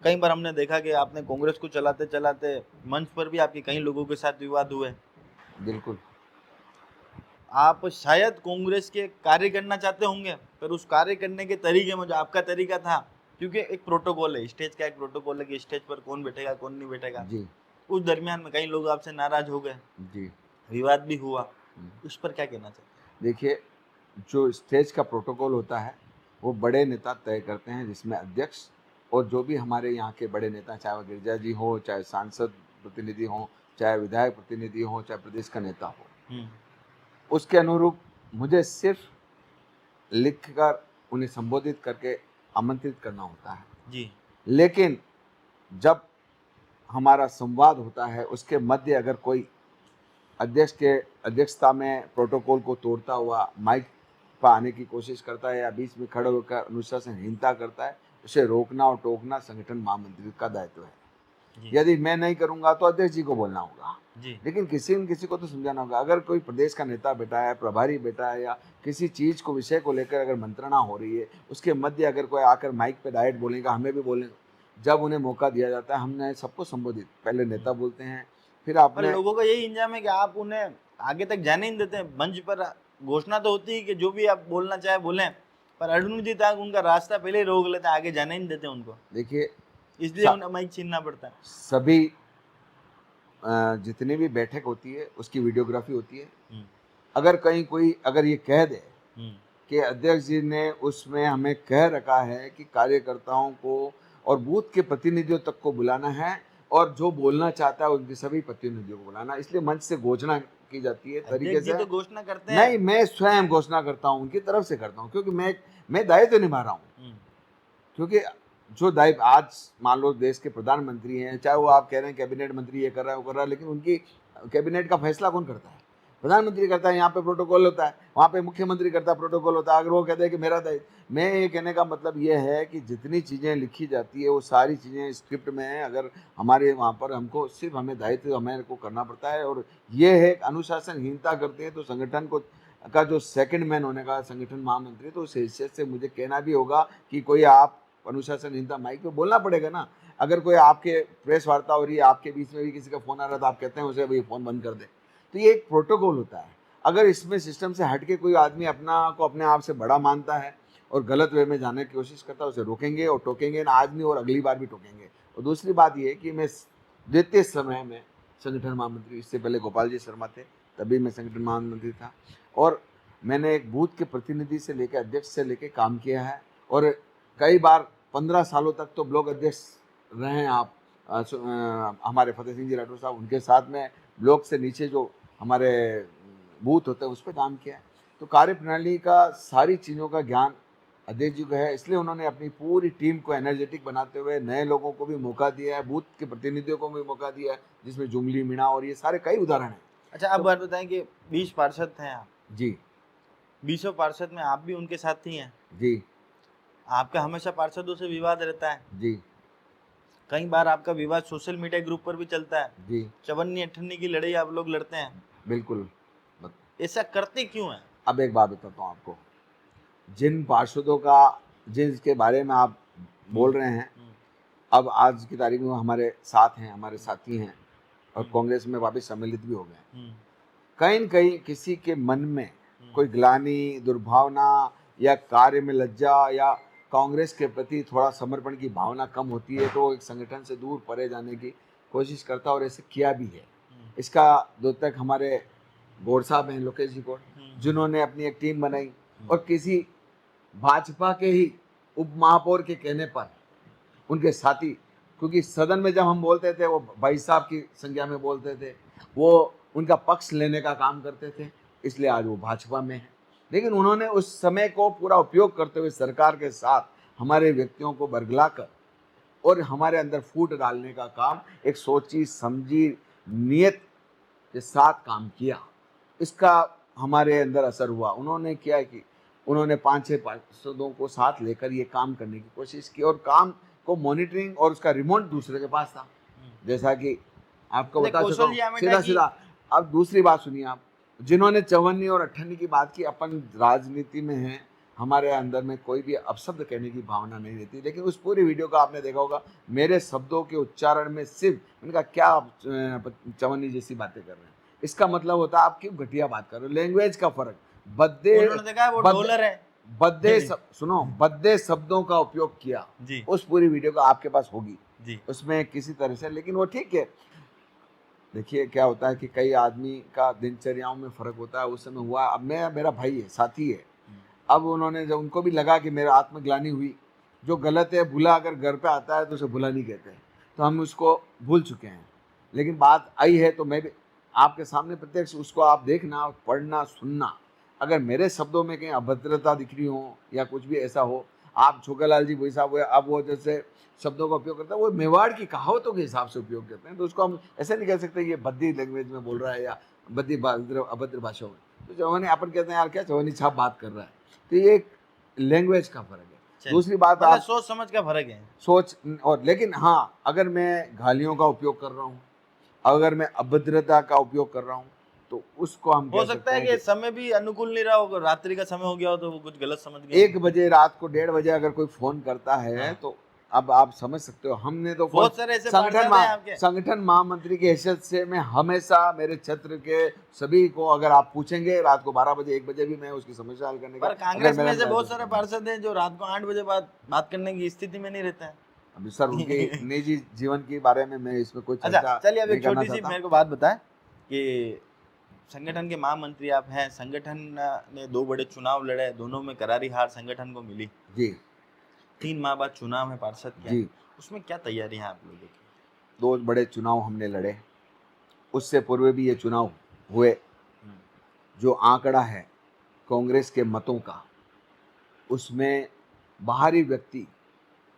कई बार हमने देखा कि आपने कांग्रेस को चलाते चलाते मंच पर भी आपके कई लोगों के साथ विवाद हुए। बिल्कुल। आप शायद कांग्रेस के कार्य करना चाहते होंगे, पर उस कार्य करने के तरीके में जो आपका तरीका था, क्योंकि एक प्रोटोकॉल है, स्टेज का एक प्रोटोकॉल है कि स्टेज पर कौन बैठेगा कौन नहीं बैठेगा, जी उस दरमियान में कई लोग आपसे नाराज हो गए, जी विवाद भी हुआ, उस पर क्या कहना चाहते हैं? देखिए, जो स्टेज का प्रोटोकॉल होता है वो बड़े नेता तय करते हैं, जिसमें अध्यक्ष और जो भी हमारे यहाँ के बड़े नेता, चाहे वो गिरिजा जी हो, चाहे सांसद प्रतिनिधि हो, चाहे विधायक प्रतिनिधि हो, चाहे प्रदेश का नेता हो, उसके अनुरूप मुझे सिर्फ लिखकर उन्हें संबोधित करके आमंत्रित करना होता है। जी लेकिन जब हमारा संवाद होता है, उसके मध्य अगर कोई अध्यक्ष के अध्यक्षता में प्रोटोकॉल को तोड़ता हुआ माइक पर आने की कोशिश करता है या बीच में खड़े होकर अनुशासनहीनता करता है, उसे रोकना और टोकना संगठन महामंत्री का दायित्व है। जी। यदि मैं नहीं करूंगा तो अध्यक्ष जी को बोलना होगा, जी लेकिन किसी न किसी को तो समझाना होगा। अगर कोई प्रदेश का नेता बैठा है, प्रभारी बैठा है, या किसी चीज को विषय को लेकर अगर मंत्रणा हो रही है, उसके मध्य अगर कोई आकर माइक पे डायरेक्ट बोलेगा, हमें भी बोलने, जब उन्हें मौका दिया जाता है, हमने सबको संबोधित, पहले नेता बोलते हैं, फिर पर आपने लोगों का यही इंजाम है कि आप उन्हें आगे तक जाने ही नहीं देते। मंच पर घोषणा तो होती है कि जो भी आप बोलना चाहे बोलें, पर अरुण जी तक उनका रास्ता पहले ही रोक लेते हैं, आगे जाने ही नहीं देते उनको, देखिए इसलिए उन्हें माइक छीनना पड़ता है। सभी जितनी भी बैठक होती है उसकी वीडियोग्राफी होती है। हम्म, अगर कहीं कोई अगर ये कह दे हम्म, कि अध्यक्ष जी ने उसमें हमें कह रखा है कि कार्यकर्ताओं को और बूथ के प्रतिनिधियों तक को बुलाना है, और जो बोलना चाहता है उनके सभी प्रतिनिधियों को बुलाना, इसलिए मंच से घोषणा की जाती है तरीके अध्यक्ष जी से। तो घोषणा करते हैं। नहीं, मैं स्वयं घोषणा करता हूँ, उनकी तरफ से करता हूँ, क्योंकि मैं दायित्व निभा रहा हूँ। हम्म, क्योंकि जो दायित्व आज मान लो देश के प्रधानमंत्री हैं, चाहे वो आप कह रहे हैं कैबिनेट मंत्री ये कर रहा है वो कर रहा है, लेकिन उनकी कैबिनेट का फैसला कौन करता है? प्रधानमंत्री करता है। यहाँ पे प्रोटोकॉल होता है, वहाँ पे मुख्यमंत्री करता है, प्रोटोकॉल होता है। अगर वो कहते हैं कि मेरा दायित्व, मैं ये कहने का मतलब ये है कि जितनी चीज़ें लिखी जाती है वो सारी चीज़ें स्क्रिप्ट में हैं। अगर हमारे वहाँ पर हमको सिर्फ हमें दायित्व हमें को करना पड़ता है, और ये है अनुशासनहीनता करते हैं तो संगठन को का जो सेकंड मैन होने का संगठन महामंत्री, तो उस हैसियत से मुझे कहना भी होगा कि कोई आप अनुशासनहीनता माइक पे बोलना पड़ेगा ना। अगर कोई आपके प्रेस वार्ता हो रही है, आपके बीच में भी किसी का फोन आ रहा है, तो आप कहते हैं उसे भाई फोन बंद कर दे, तो ये एक प्रोटोकॉल होता है। अगर इसमें सिस्टम से हट के कोई आदमी अपने आप से बड़ा मानता है और गलत वे में जाने की कोशिश करता है, उसे रोकेंगे और टोकेंगे ना आज नहीं और अगली बार भी टोकेंगे। और दूसरी बात ये है कि मैं द्वितीय समय में संगठन महामंत्री, इससे पहले गोपाल जी शर्मा थे, तभी मैं संगठन महामंत्री था, और मैंने एक बूथ के प्रतिनिधि से लेकर अध्यक्ष से लेकर काम किया है, और कई बार 15 सालों तक तो ब्लॉक अध्यक्ष रहे हैं आप, हमारे फतेह सिंह जी राठौर साहब, उनके साथ में ब्लॉक से नीचे जो हमारे बूथ होते हैं उस पर काम किया है। तो कार्यप्रणाली का सारी चीज़ों का ज्ञान अध्यक्ष जी को है, इसलिए उन्होंने अपनी पूरी टीम को एनर्जेटिक बनाते हुए नए लोगों को भी मौका दिया है, बूथ के प्रतिनिधियों को भी मौका दिया है, जिसमें जुमली मीणा और ये सारे कई उदाहरण हैं। अच्छा, आप बात बताएं कि 20 पार्षद हैं आप, जी 20 पार्षद में आप भी उनके साथ ही हैं। जी आपका हमेशा पार्षदों से विवाद रहता है, जी कई बार आपका विवाद सोशल मीडिया ग्रुप पर भी चलता है, जी चवन्नी अठन्नी की लड़ाई आप लोग लड़ते हैं, बिल्कुल। ऐसा करते क्यों हैं? अब एक बात बताता हूँ आपको, जिन पार्षदों का जिनके बारे में आप बोल रहे हैं, अब आज की तारीख में वो हमारे साथ हैं, हमारे साथी हैं, और कांग्रेस में वापस सम्मिलित भी हो गए। कहीं न कहीं किसी के मन में कोई ग्लानि, दुर्भावना या कार्य में लज्जा या कांग्रेस के प्रति थोड़ा समर्पण की भावना कम होती है, तो एक संगठन से दूर परे जाने की कोशिश करता है, और ऐसे किया भी है। इसका द्योतक हमारे गौड़ साहब हैं, लोकेश जी गौड़, जिन्होंने अपनी एक टीम बनाई, और किसी भाजपा के ही उप महापौर के कहने पर उनके साथी, क्योंकि सदन में जब हम बोलते थे वो भाई साहब की संज्ञा में बोलते थे, वो उनका पक्ष लेने का काम करते थे, इसलिए आज वो भाजपा में है। लेकिन उन्होंने उस समय को पूरा उपयोग करते हुए सरकार के साथ हमारे व्यक्तियों को बरगलाकर और हमारे अंदर फूट डालने का काम एक सोची समझी नियत के साथ काम किया। इसका हमारे अंदर असर हुआ। उन्होंने क्या कि उन्होंने 5-6 पार्षदों को साथ लेकर ये काम करने की कोशिश की, और काम को मॉनिटरिंग और उसका रिमोट दूसरे के पास था, जैसा कि आपको बता चुका हूं सीधा सीधा। अब दूसरी बात सुनिए आप, जिन्होंने चवन्नी और अट्ठन्नी की बात की, अपन राजनीति में हैं, हमारे अंदर में कोई भी अपशब्द कहने की भावना नहीं रहती, लेकिन उस पूरी वीडियो का आपने देखा होगा, मेरे शब्दों के उच्चारण में सिर्फ मैंने कहा क्या आप चवन्नी जैसी बातें कर रहे हैं, इसका मतलब होता है आप क्यों घटिया बात कर रहे हो, लैंग्वेज का फर्क। बद्दे शब्दों का उपयोग किया जी, उस पूरी वीडियो का आपके पास होगी जी, उसमें किसी तरह से, लेकिन वो ठीक है। देखिए क्या होता है कि कई आदमी का दिनचर्याओं में फर्क होता है, उस समय हुआ। अब मेरा भाई है, साथी है, अब उन्होंने जब उनको भी लगा कि मेरा आत्मग्लानि हुई, जो गलत है भूला अगर घर पे आता है तो उसे भूला नहीं कहते, तो हम उसको भूल चुके हैं। लेकिन बात आई है तो मैं भी आपके सामने प्रत्यक्ष उसको आप देखना, पढ़ना, सुनना। अगर मेरे शब्दों में कहीं अभद्रता दिख रही हो या कुछ भी ऐसा हो, आप छोकालाल जी भाई साहब, अब वो जैसे शब्दों का उपयोग करता है वो मेवाड़ की कहावतों के हिसाब से उपयोग करते हैं, तो उसको हम ऐसे नहीं कह सकते ये बद्दी लैंग्वेज में बोल रहा है या बद्दी अभद्र भाषा में। तो चौहानी अपन कहते हैं यार क्या चौहानी छाप बात कर रहा है, तो ये एक लैंग्वेज का फर्क है। चलिए। दूसरी बात मतलब आप सोच समझ का फर्क है। सोच और, लेकिन हाँ, अगर मैं गालियों का उपयोग कर रहा हूँ, अगर मैं अभद्रता का उपयोग कर रहा हूँ, तो उसको हम हो कह सकता सकते है हैं कि कि समय भी अनुकूल नहीं रहा होगा, रात्रि का समय हो गया हो तो वो कुछ गलत समझ गए। 1 बजे रात को 1:30 बजे अगर कोई फोन करता है हाँ। तो अब आप समझ सकते हो, हमने तो फोन बहुत सारे ऐसे पार्षद हैं आपके। संगठन महामंत्री की हैसियत से मैं हमेशा मेरे क्षेत्र के सभी को, अगर आप पूछेंगे रात को 12 बजे 1 बजे भी मैं उसकी समस्या हल करने का, पर अगर कांग्रेस में मेरा ऐसे बहुत प्रयास सारे करता हूं। पार्षद हैं जो रात को 8 बजे बाद बात करने की स्थिति में नहीं रहता है। अभी सर उनके निजी जीवन के बारे में मैं इसमें कोई अच्छा चर्चा चलिए, अब नहीं एक करना छोटी सी चाहता। मेरे को बात बताएं कि संगठन के महामंत्री आप हैं, संगठन ने 2 बड़े चुनाव लड़े, दोनों में करारी हार संगठन को मिली। जी 3 माह बाद चुनाव है पार्षद के, जी, उसमें क्या तैयारी है आप लोगों की? 2 बड़े चुनाव हमने लड़े, उससे पूर्व भी ये चुनाव हुए। जो आंकड़ा है कांग्रेस के मतों का, उसमें बाहरी व्यक्ति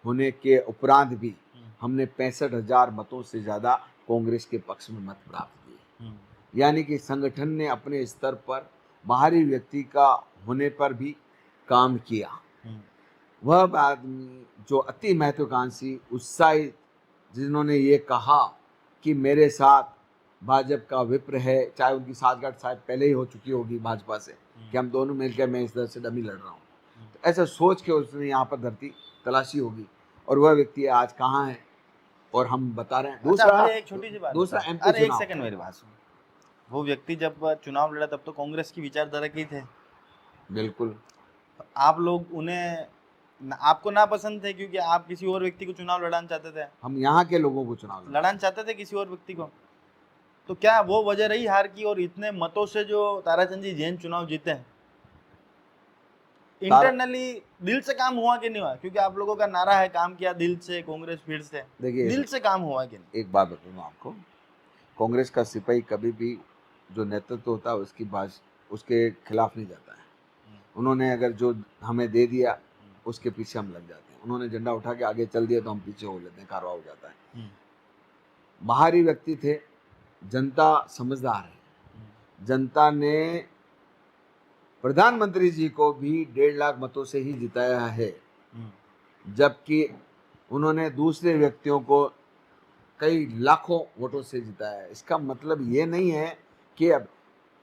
होने के उपरांत भी हमने 65,000 मतों से ज़्यादा कांग्रेस के पक्ष में मत प्राप्त किए। यानी कि संगठन ने अपने स्तर पर बाहरी व्यक्ति का होने पर भी काम किया। वह आदमी जो अति महत्वाकांक्षी उत्साहित, जिन्होंने ये कहा कि मेरे साथ भाजपा का विप्र है, चाहे उनकी साठगांठ शायद पहले ही हो चुकी होगी भाजपा से, कि हम दोनों मिलकर मैं इस दर से डमी लड़ रहा हूँ, तो ऐसा सोच के उसने यहाँ पर धरती तलाशी होगी, और वह व्यक्ति आज कहाँ है और हम बता रहे हैं। अच्छा, मुझे एक छोटी सी बात दूसरा बताओ। MP अरे एक चुनाव। सेकंड मेरी बात सुनो। वो व्यक्ति जब चुनाव लड़ा तब तो कांग्रेस की विचारधारा की थे, बिल्कुल आप लोग उन्हें आपको ना पसंद थे क्योंकि आप किसी और व्यक्ति को चुनाव लड़ाना चाहते थे, हम यहाँ के लोगों को चुनाव लड़ा। लड़ाना चाहते थे किसी और व्यक्ति को, तो क्या वो वजह रही हार की? और इतने मतों से जो ताराचंद जी जैन चुनाव जीते हैं, इंटरनली दिल से काम हुआ कि नहीं हुआ? क्योंकि आप लोगों का नारा है काम किया दिल से कांग्रेस फिर से, देखिए दिल से काम हुआ कि नहीं? एक बात बताऊँ आपको, कांग्रेस का सिपाही कभी भी जो नेतृत्व होता है उसके खिलाफ नहीं जाता है। उन्होंने अगर जो हमें दे दिया उसके पीछे हम लग जाते हैं, उन्होंने झंडा उठा के आगे चल दिया तो हम पीछे हो लेते हैं, कारवा हो जाता है। बाहरी व्यक्ति थे, जनता समझदार है, जनता ने प्रधानमंत्री जी को भी 1.5 लाख मतों से ही जिताया है, जबकि उन्होंने दूसरे व्यक्तियों को कई लाखों वोटों से जिताया है। इसका मतलब ये नहीं है कि अब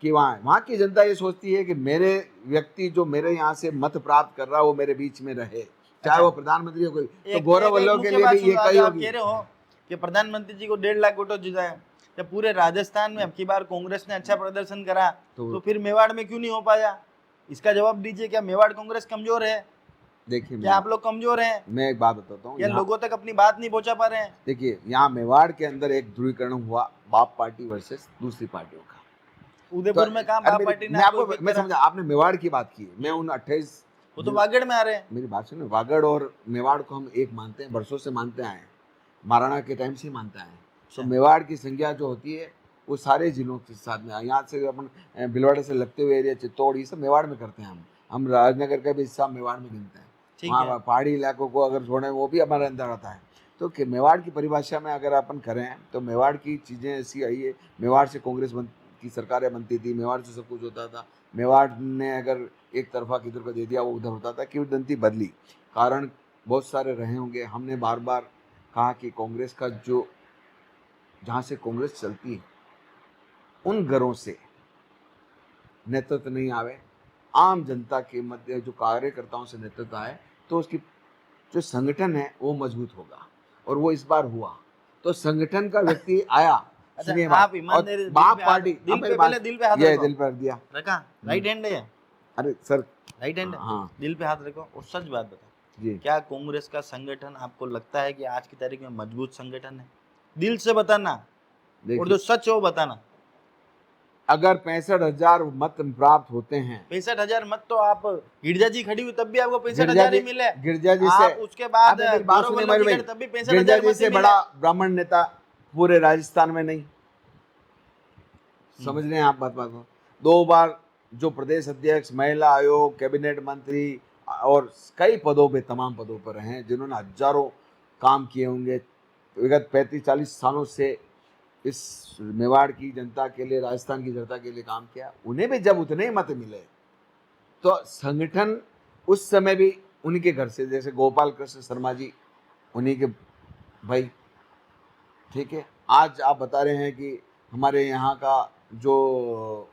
कि वहाँ की जनता ये सोचती है कि मेरे व्यक्ति जो मेरे यहाँ से मत प्राप्त कर रहा है वो मेरे बीच में रहे, चाहे वो प्रधानमंत्री हो कोई, तो गौरव वल्लभ के लिए भी ये कही आप होगी। कह रहे हो कि प्रधानमंत्री जी को 1.5 लाख वोटों जिताया, जब पूरे राजस्थान में अब की बार कांग्रेस ने अच्छा प्रदर्शन करा तो फिर मेवाड़ में क्यों नहीं हो पाया? इसका जवाब दीजिए। क्या मेवाड़ कांग्रेस कमजोर है? देखिए क्या आप लोग कमजोर हैं मैं एक बात बताता हूँ, या लोगों तक अपनी बात नहीं पहुंचा पा रहे हैं? देखिए यहाँ मेवाड़ के अंदर एक ध्रुवीकरण हुआ, बाप पार्टी वर्सेस दूसरी पार्टियों का। उदयपुर में कहा बाप पार्टी ने आपको मैं समझा, आपने मेवाड़ की बात की, मैं उन 28, वो तो वागड़ में आ रहे हैं। मेरी बात सुनो, वागड़ और मेवाड़ को हम एक मानते हैं, बरसों से मानते आए हैं, महाराणा के टाइम से मानते आए हैं। तो मेवाड़ की संख्या जो होती है वो सारे जिलों के साथ में, यहाँ से अपन भीलवाड़ा से लगते हुए एरिया चित्तौड़ ये सब मेवाड़ में करते हैं, हम राजनगर का भी हिस्सा मेवाड़ में गिनते हैं। वहाँ पहाड़ी इलाकों को अगर छोड़ें वो भी हमारे अंदर आता है। तो कि मेवाड़ की परिभाषा में अगर अपन करें तो मेवाड़ की चीज़ें ऐसी आई है, मेवाड़ से कांग्रेस की सरकारें बनती थी, मेवाड़ से सब कुछ होता था। मेवाड़ ने अगर एक तरफा किधर को दे दिया वो उधर होता था, किंवदंती बदली, कारण बहुत सारे रहे होंगे। हमने बार बार कहा कि कांग्रेस का जो जहाँ से कांग्रेस चलती है उन घरों से नेतृत्व नहीं आवे, आम जनता के मध्य जो कार्यकर्ताओं से नेतृत्व आए तो उसकी जो संगठन है वो मजबूत होगा, और वो इस बार हुआ। तो संगठन का व्यक्ति आया। अच्छा, सुनिए आप बात, ईमानदारी और बाप पार्टी पहले दिल पे हाथ ये रखो। दिल पर दिया रखा, राइट हैंड है, अरे सर, राइट हैंड, हाँ दिल पे हाथ रखो और सच बात बताओ, जी, क्या कांग्रेस का संगठन आपको लगता है कि आज की तारीख में मजबूत संगठन है? दिल से बताना और जो सच है वो बताना। अगर 65,000 मत प्राप्त होते हैं, 65,000 मत तो आप गिरजा जी खड़ी हुई तब भी आपको 65,000 ही मिले। गिरजा जी आप से, उसके बाद मेरी बात गौरव सुनिए वल्लभ मेरे जी भाई, तब भी गिरजा 65,000 जी मत से ही बड़ा ब्राह्मण नेता पूरे राजस्थान में नहीं। समझ रहे हैं आप बात को? 2 बार जो प्रदेश अध्यक्ष, महिला आयोग, कैबिनेट मंत्री और कई पदों पे, तमाम पदों पर हैं, जिन्होंने हजारों काम किए होंगे विगत 35-40 सालों से इस मेवाड़ की जनता के लिए, राजस्थान की जनता के लिए काम किया। उन्हें भी जब उतने ही मत मिले तो संगठन उस समय भी उन्हीं के घर से, जैसे गोपाल कृष्ण शर्मा जी उन्हीं के भाई, ठीक है। आज आप बता रहे हैं कि हमारे यहाँ का जो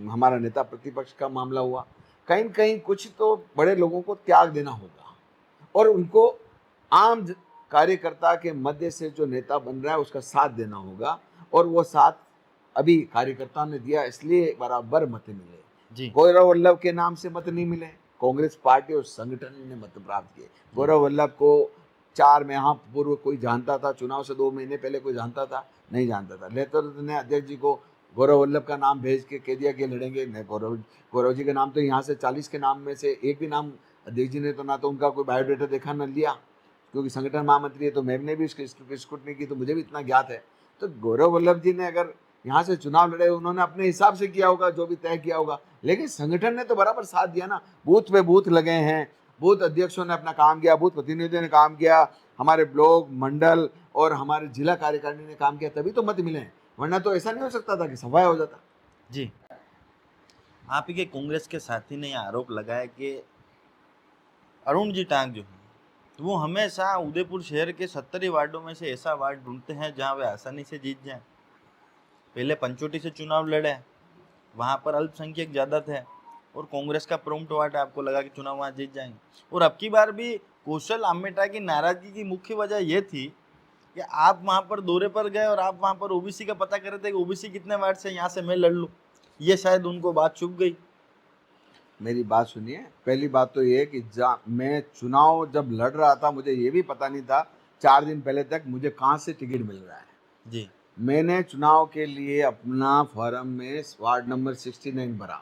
हमारा नेता प्रतिपक्ष का मामला हुआ, कहीं न कहीं कुछ तो बड़े लोगों को त्याग देना होगा और उनको आम कार्यकर्ता के मध्य से जो नेता बन रहा है उसका साथ देना होगा, और वो साथ अभी कार्यकर्ताओं ने दिया, इसलिए बराबर मत मिले जी। गौरव वल्लभ के नाम से मत नहीं मिले, कांग्रेस पार्टी और संगठन ने मत प्राप्त किए। गौरव वल्लभ को 4 माह पूर्व कोई जानता था, चुनाव से 2 महीने पहले कोई जानता था? नहीं जानता था। नेतृत्व ने अध्यक्ष जी को गौरव वल्लभ का नाम भेज के कह दिया कि लड़ेंगे। गौरव जी के नाम तो यहाँ से 40 के नाम में से एक भी नाम अध्यक्ष जी ने तो ना तो उनका कोई बायोडाटा देखा न लिया, क्योंकि संगठन महामंत्री है, तो मैंने भी उसकी स्क्रूटनी की तो मुझे भी इतना ज्ञात है। तो गौरव वल्लभ जी ने अगर यहाँ से चुनाव लड़े, उन्होंने अपने हिसाब से किया होगा, जो भी तय किया होगा, लेकिन संगठन ने तो बराबर साथ दिया ना। बूथ पे बूथ लगे हैं, बूथ अध्यक्षों ने अपना काम किया, बूथ प्रतिनिधियों ने काम किया, हमारे ब्लॉक मंडल और हमारे जिला कार्यकारिणी ने काम किया, तभी तो मत मिले हैं, वरना तो ऐसा नहीं हो सकता था कि सफाया हो जाता। जी, आप ही के कांग्रेस के साथी ने यह आरोप लगाया कि अरुण जी टांग जो है वो हमेशा उदयपुर शहर के 70 वार्डों में से ऐसा वार्ड ढूंढते हैं जहां वे आसानी से जीत जाएं। पहले पंचोटी से चुनाव लड़े, वहां पर अल्पसंख्यक ज़्यादा थे और कांग्रेस का प्रॉम्प्ट वार्ड आपको लगा कि चुनाव वहां जीत जाएंगे। और अब की बार भी कौशल आमेटा की नाराजगी की मुख्य वजह यह थी कि आप वहां पर दौरे पर गए और आप वहां पर ओबीसी का पता कर रहे थे कि ओबीसी कितने वार्ड से यहाँ से मैं लड़ लूँ। ये शायद उनको बात चुप गई। मेरी बात सुनिए, पहली बात तो ये कि मैं चुनाव जब लड़ रहा था, मुझे ये भी पता नहीं था 4 दिन पहले तक मुझे कहाँ से टिकट मिल रहा है। जी, मैंने चुनाव के लिए अपना फॉर्म में वार्ड नंबर 69 भरा,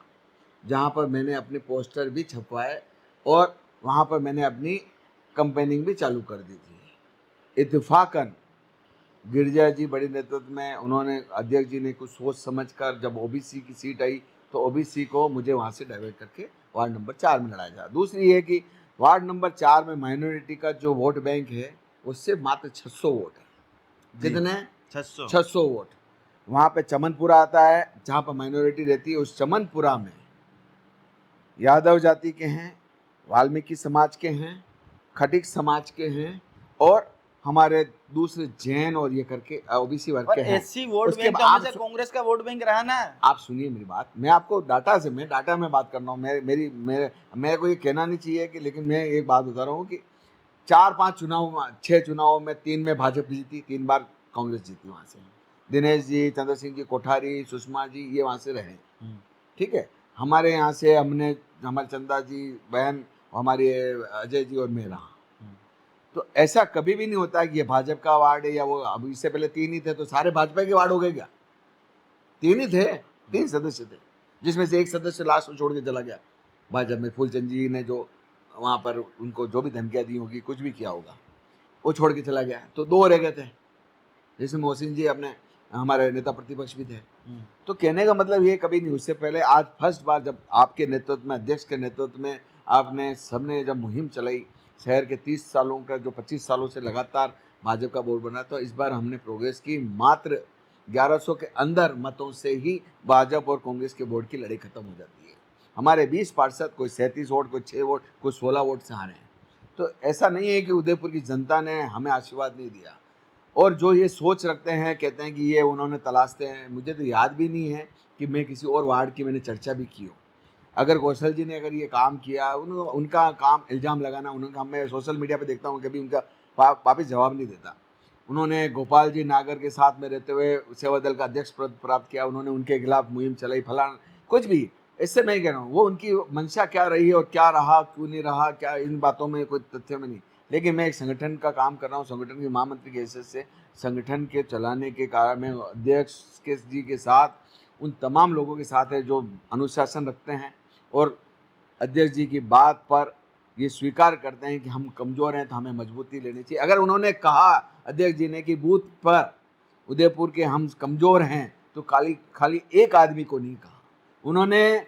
जहाँ पर मैंने अपने पोस्टर भी छपवाए और वहाँ पर मैंने अपनी कंपेनिंग भी चालू कर दी थी। इत्तेफाकन गिरजा जी बड़ी नेतृत्व में, उन्होंने अध्यक्ष जी ने कुछ सोच समझकर जब ओबीसी की सीट आई तो ओबीसी को मुझे वहाँ से डाइवर्ट करके वार्ड नंबर 4 में लड़ाया जा। दूसरी ये कि वार्ड नंबर 4 में माइनॉरिटी का जो वोट बैंक है उससे मात्र 600 वोट है। कितने? 600 वोट। वहाँ पे चमनपुरा आता है जहाँ पर माइनॉरिटी रहती है। उस चमनपुरा में यादव जाति के हैं, वाल्मीकि समाज के हैं, खटिक समाज के हैं और हमारे दूसरे जैन और ये करके ओबीसी वर्ग के हैं। एससी वोट उसके बैंक बाद हमेशा कांग्रेस का वोट बैंक रहा ना। आप सुनिए मेरी बात, मैं आपको डाटा में बात कर रहा हूँ। मेरे को ये कहना नहीं चाहिए कि, लेकिन मैं एक बात बता रहा हूँ कि 4-5 चुनाव, 6 चुनावों में 3 में भाजपा जीती, 3 बार कांग्रेस जीती। वहाँ से दिनेश जी, चंद्र सिंह जी कोठारी, सुषमा जी, ये वहाँ से रहे। ठीक है, हमारे यहाँ से हमने, हमारे चंदा जी बहन, हमारे अजय जी और मैं रहा। तो ऐसा कभी भी नहीं होता है कि ये भाजपा का वार्ड है या वो, अब इससे पहले 3 ही थे तो सारे भाजपा के वार्ड हो गए क्या? 3 ही थे, 3 सदस्य थे, जिसमें से एक सदस्य लास्ट में छोड़ के चला गया भाजपा में। फूलचंद जी ने जो वहाँ पर उनको जो भी धमकियाँ दी होगी, कुछ भी किया होगा, वो छोड़ के चला गया, तो 2 रह गए थे, जिसमें मोहसिन जी अपने हमारे नेता प्रतिपक्ष भी थे। तो कहने का मतलब ये कभी नहीं, उससे पहले आज फर्स्ट बार जब आपके नेतृत्व में, अध्यक्ष के नेतृत्व में आपने सबने जब मुहिम चलाई, शहर के 30 सालों का जो 25 सालों से लगातार भाजपा का बोर्ड बना, तो इस बार हमने प्रोग्रेस की। मात्र 1100 के अंदर मतों से ही भाजपा और कांग्रेस के बोर्ड की लड़ाई खत्म हो जाती है। हमारे 20 पार्षद, कोई 37 वोट, कोई 6 वोट, कोई 16 वोट से हारे हैं। तो ऐसा नहीं है कि उदयपुर की जनता ने हमें आशीर्वाद नहीं दिया। और जो ये सोच रखते हैं, कहते हैं कि ये उन्होंने तलाशते हैं, मुझे तो याद भी नहीं है कि मैं किसी और वार्ड की मैंने चर्चा भी की हो। अगर कौशल जी ने अगर ये काम किया, उनका काम इल्ज़ाम लगाना, उनका, मैं सोशल मीडिया पे देखता हूँ कभी उनका वापस जवाब नहीं देता। उन्होंने गोपाल जी नागर के साथ में रहते हुए सेवा दल का अध्यक्ष पद प्राप्त किया, उन्होंने उनके खिलाफ मुहिम चलाई, फलाना कुछ भी। इससे मैं कह रहा हूँ वो उनकी मंशा क्या रही है और क्या रहा, क्यों नहीं रहा, क्या, इन बातों में कोई तथ्य में नहीं। लेकिन मैं एक संगठन का काम कर रहा हूँ, संगठन के महामंत्री की हैसियत से संगठन के चलाने के कारण मैं अध्यक्ष के जी के साथ, उन तमाम लोगों के साथ है जो अनुशासन रखते हैं और अध्यक्ष जी की बात पर ये स्वीकार करते हैं कि हम कमज़ोर हैं तो हमें मजबूती लेनी चाहिए। अगर उन्होंने कहा अध्यक्ष जी ने कि बूथ पर उदयपुर के हम कमज़ोर हैं, तो खाली एक आदमी को नहीं कहा, उन्होंने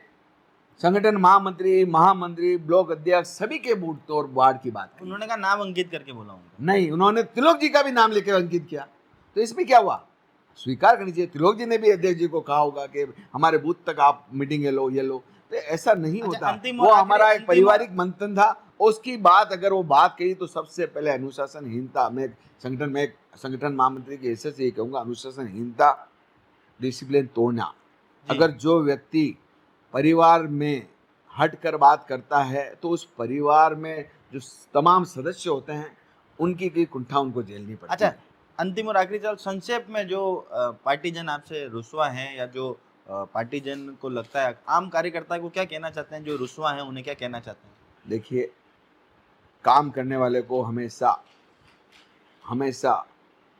संगठन महामंत्री, ब्लॉक अध्यक्ष सभी के बूथ और वार्ड की बात की। उन्होंने कहा नाम अंकित करके बोला उनका। नहीं, उन्होंने तिलोक जी का भी नाम लेकर अंकित किया। तो इसमें क्या हुआ? स्वीकार करनी चाहिए। तिलोक जी ने भी अध्यक्ष जी को कहा होगा कि हमारे बूथ तक आप मीटिंग लो, ये लो। तो ऐसा नहीं होता। वो हमारा एक पारिवारिक मंथन था उसकी बात अगर वो बात कही तो सबसे पहले अनुशासनहीनता, मैं संगठन महामंत्री की हैसियत से ये कहूँगा, अनुशासनहीनता, डिसिप्लिन तोड़ना। अगर जो व्यक्ति परिवार में हट कर बात करता है तो उस परिवार में जो तमाम सदस्य होते हैं उनकी की कुंठा उनको झेलनी पड़ती अच्छा, है। अंतिम और आखिरी सवाल, संक्षेप में जो पार्टीजन आपसे रुस्वा हैं या जो पार्टीजन को लगता है, आम कार्यकर्ता को क्या कहना चाहते हैं, जो रुस्वा हैं उन्हें क्या कहना चाहते हैं? देखिए, काम करने वाले को हमेशा हमेशा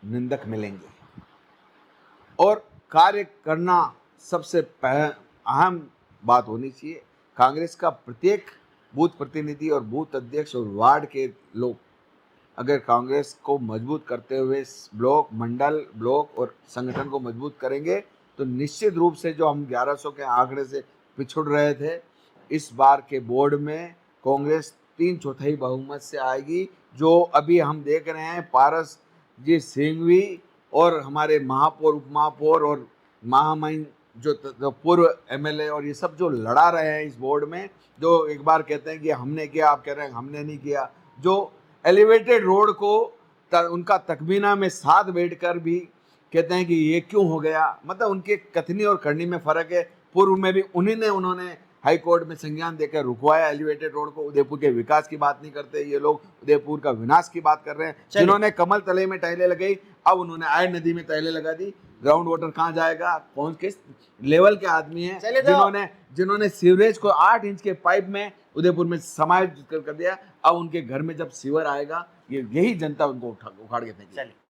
निंदक मिलेंगे और कार्य करना सबसे अहम बात होनी चाहिए। कांग्रेस का प्रत्येक बूथ प्रतिनिधि और बूथ अध्यक्ष और वार्ड के लोग अगर कांग्रेस को मजबूत करते हुए ब्लॉक, मंडल, ब्लॉक और संगठन को मजबूत करेंगे तो निश्चित रूप से जो हम 1100 के आंकड़े से पिछड़ रहे थे, इस बार के बोर्ड में कांग्रेस 3/4 बहुमत से आएगी। जो अभी हम देख रहे हैं पारस जी सिंघवी और हमारे महापौर, उपमहापौर और महामहिम जो पूर्व एमएलए और ये सब जो लड़ा रहे हैं इस बोर्ड में, जो एक बार कहते हैं कि हमने किया, आप कह रहे हैं हमने नहीं किया, जो एलिवेटेड रोड को उनका तकमीना में साथ बैठकर भी कहते हैं कि ये क्यों हो गया, मतलब उनके कथनी और करनी में फ़र्क है। पूर्व में भी उन्होंने हाई कोर्ट में संज्ञान देकर रुकवाया एलिवेटेड रोड को। उदयपुर के विकास की बात नहीं करते ये लोग, उदयपुर का विनाश की बात कर रहे हैं। जिन्होंने कमल तले में टाइलें लगाई, अब उन्होंने आय नदी में टाइलें लगा दी। ग्राउंड वाटर कहाँ जाएगा, कौन किस लेवल के आदमी हैं जिन्होंने सीवरेज को 8 इंच के पाइप में उदयपुर में समायोजित कर दिया। अब उनके घर में जब सीवर आएगा, यही जनता उनको उखाड़ के फेंकेगी।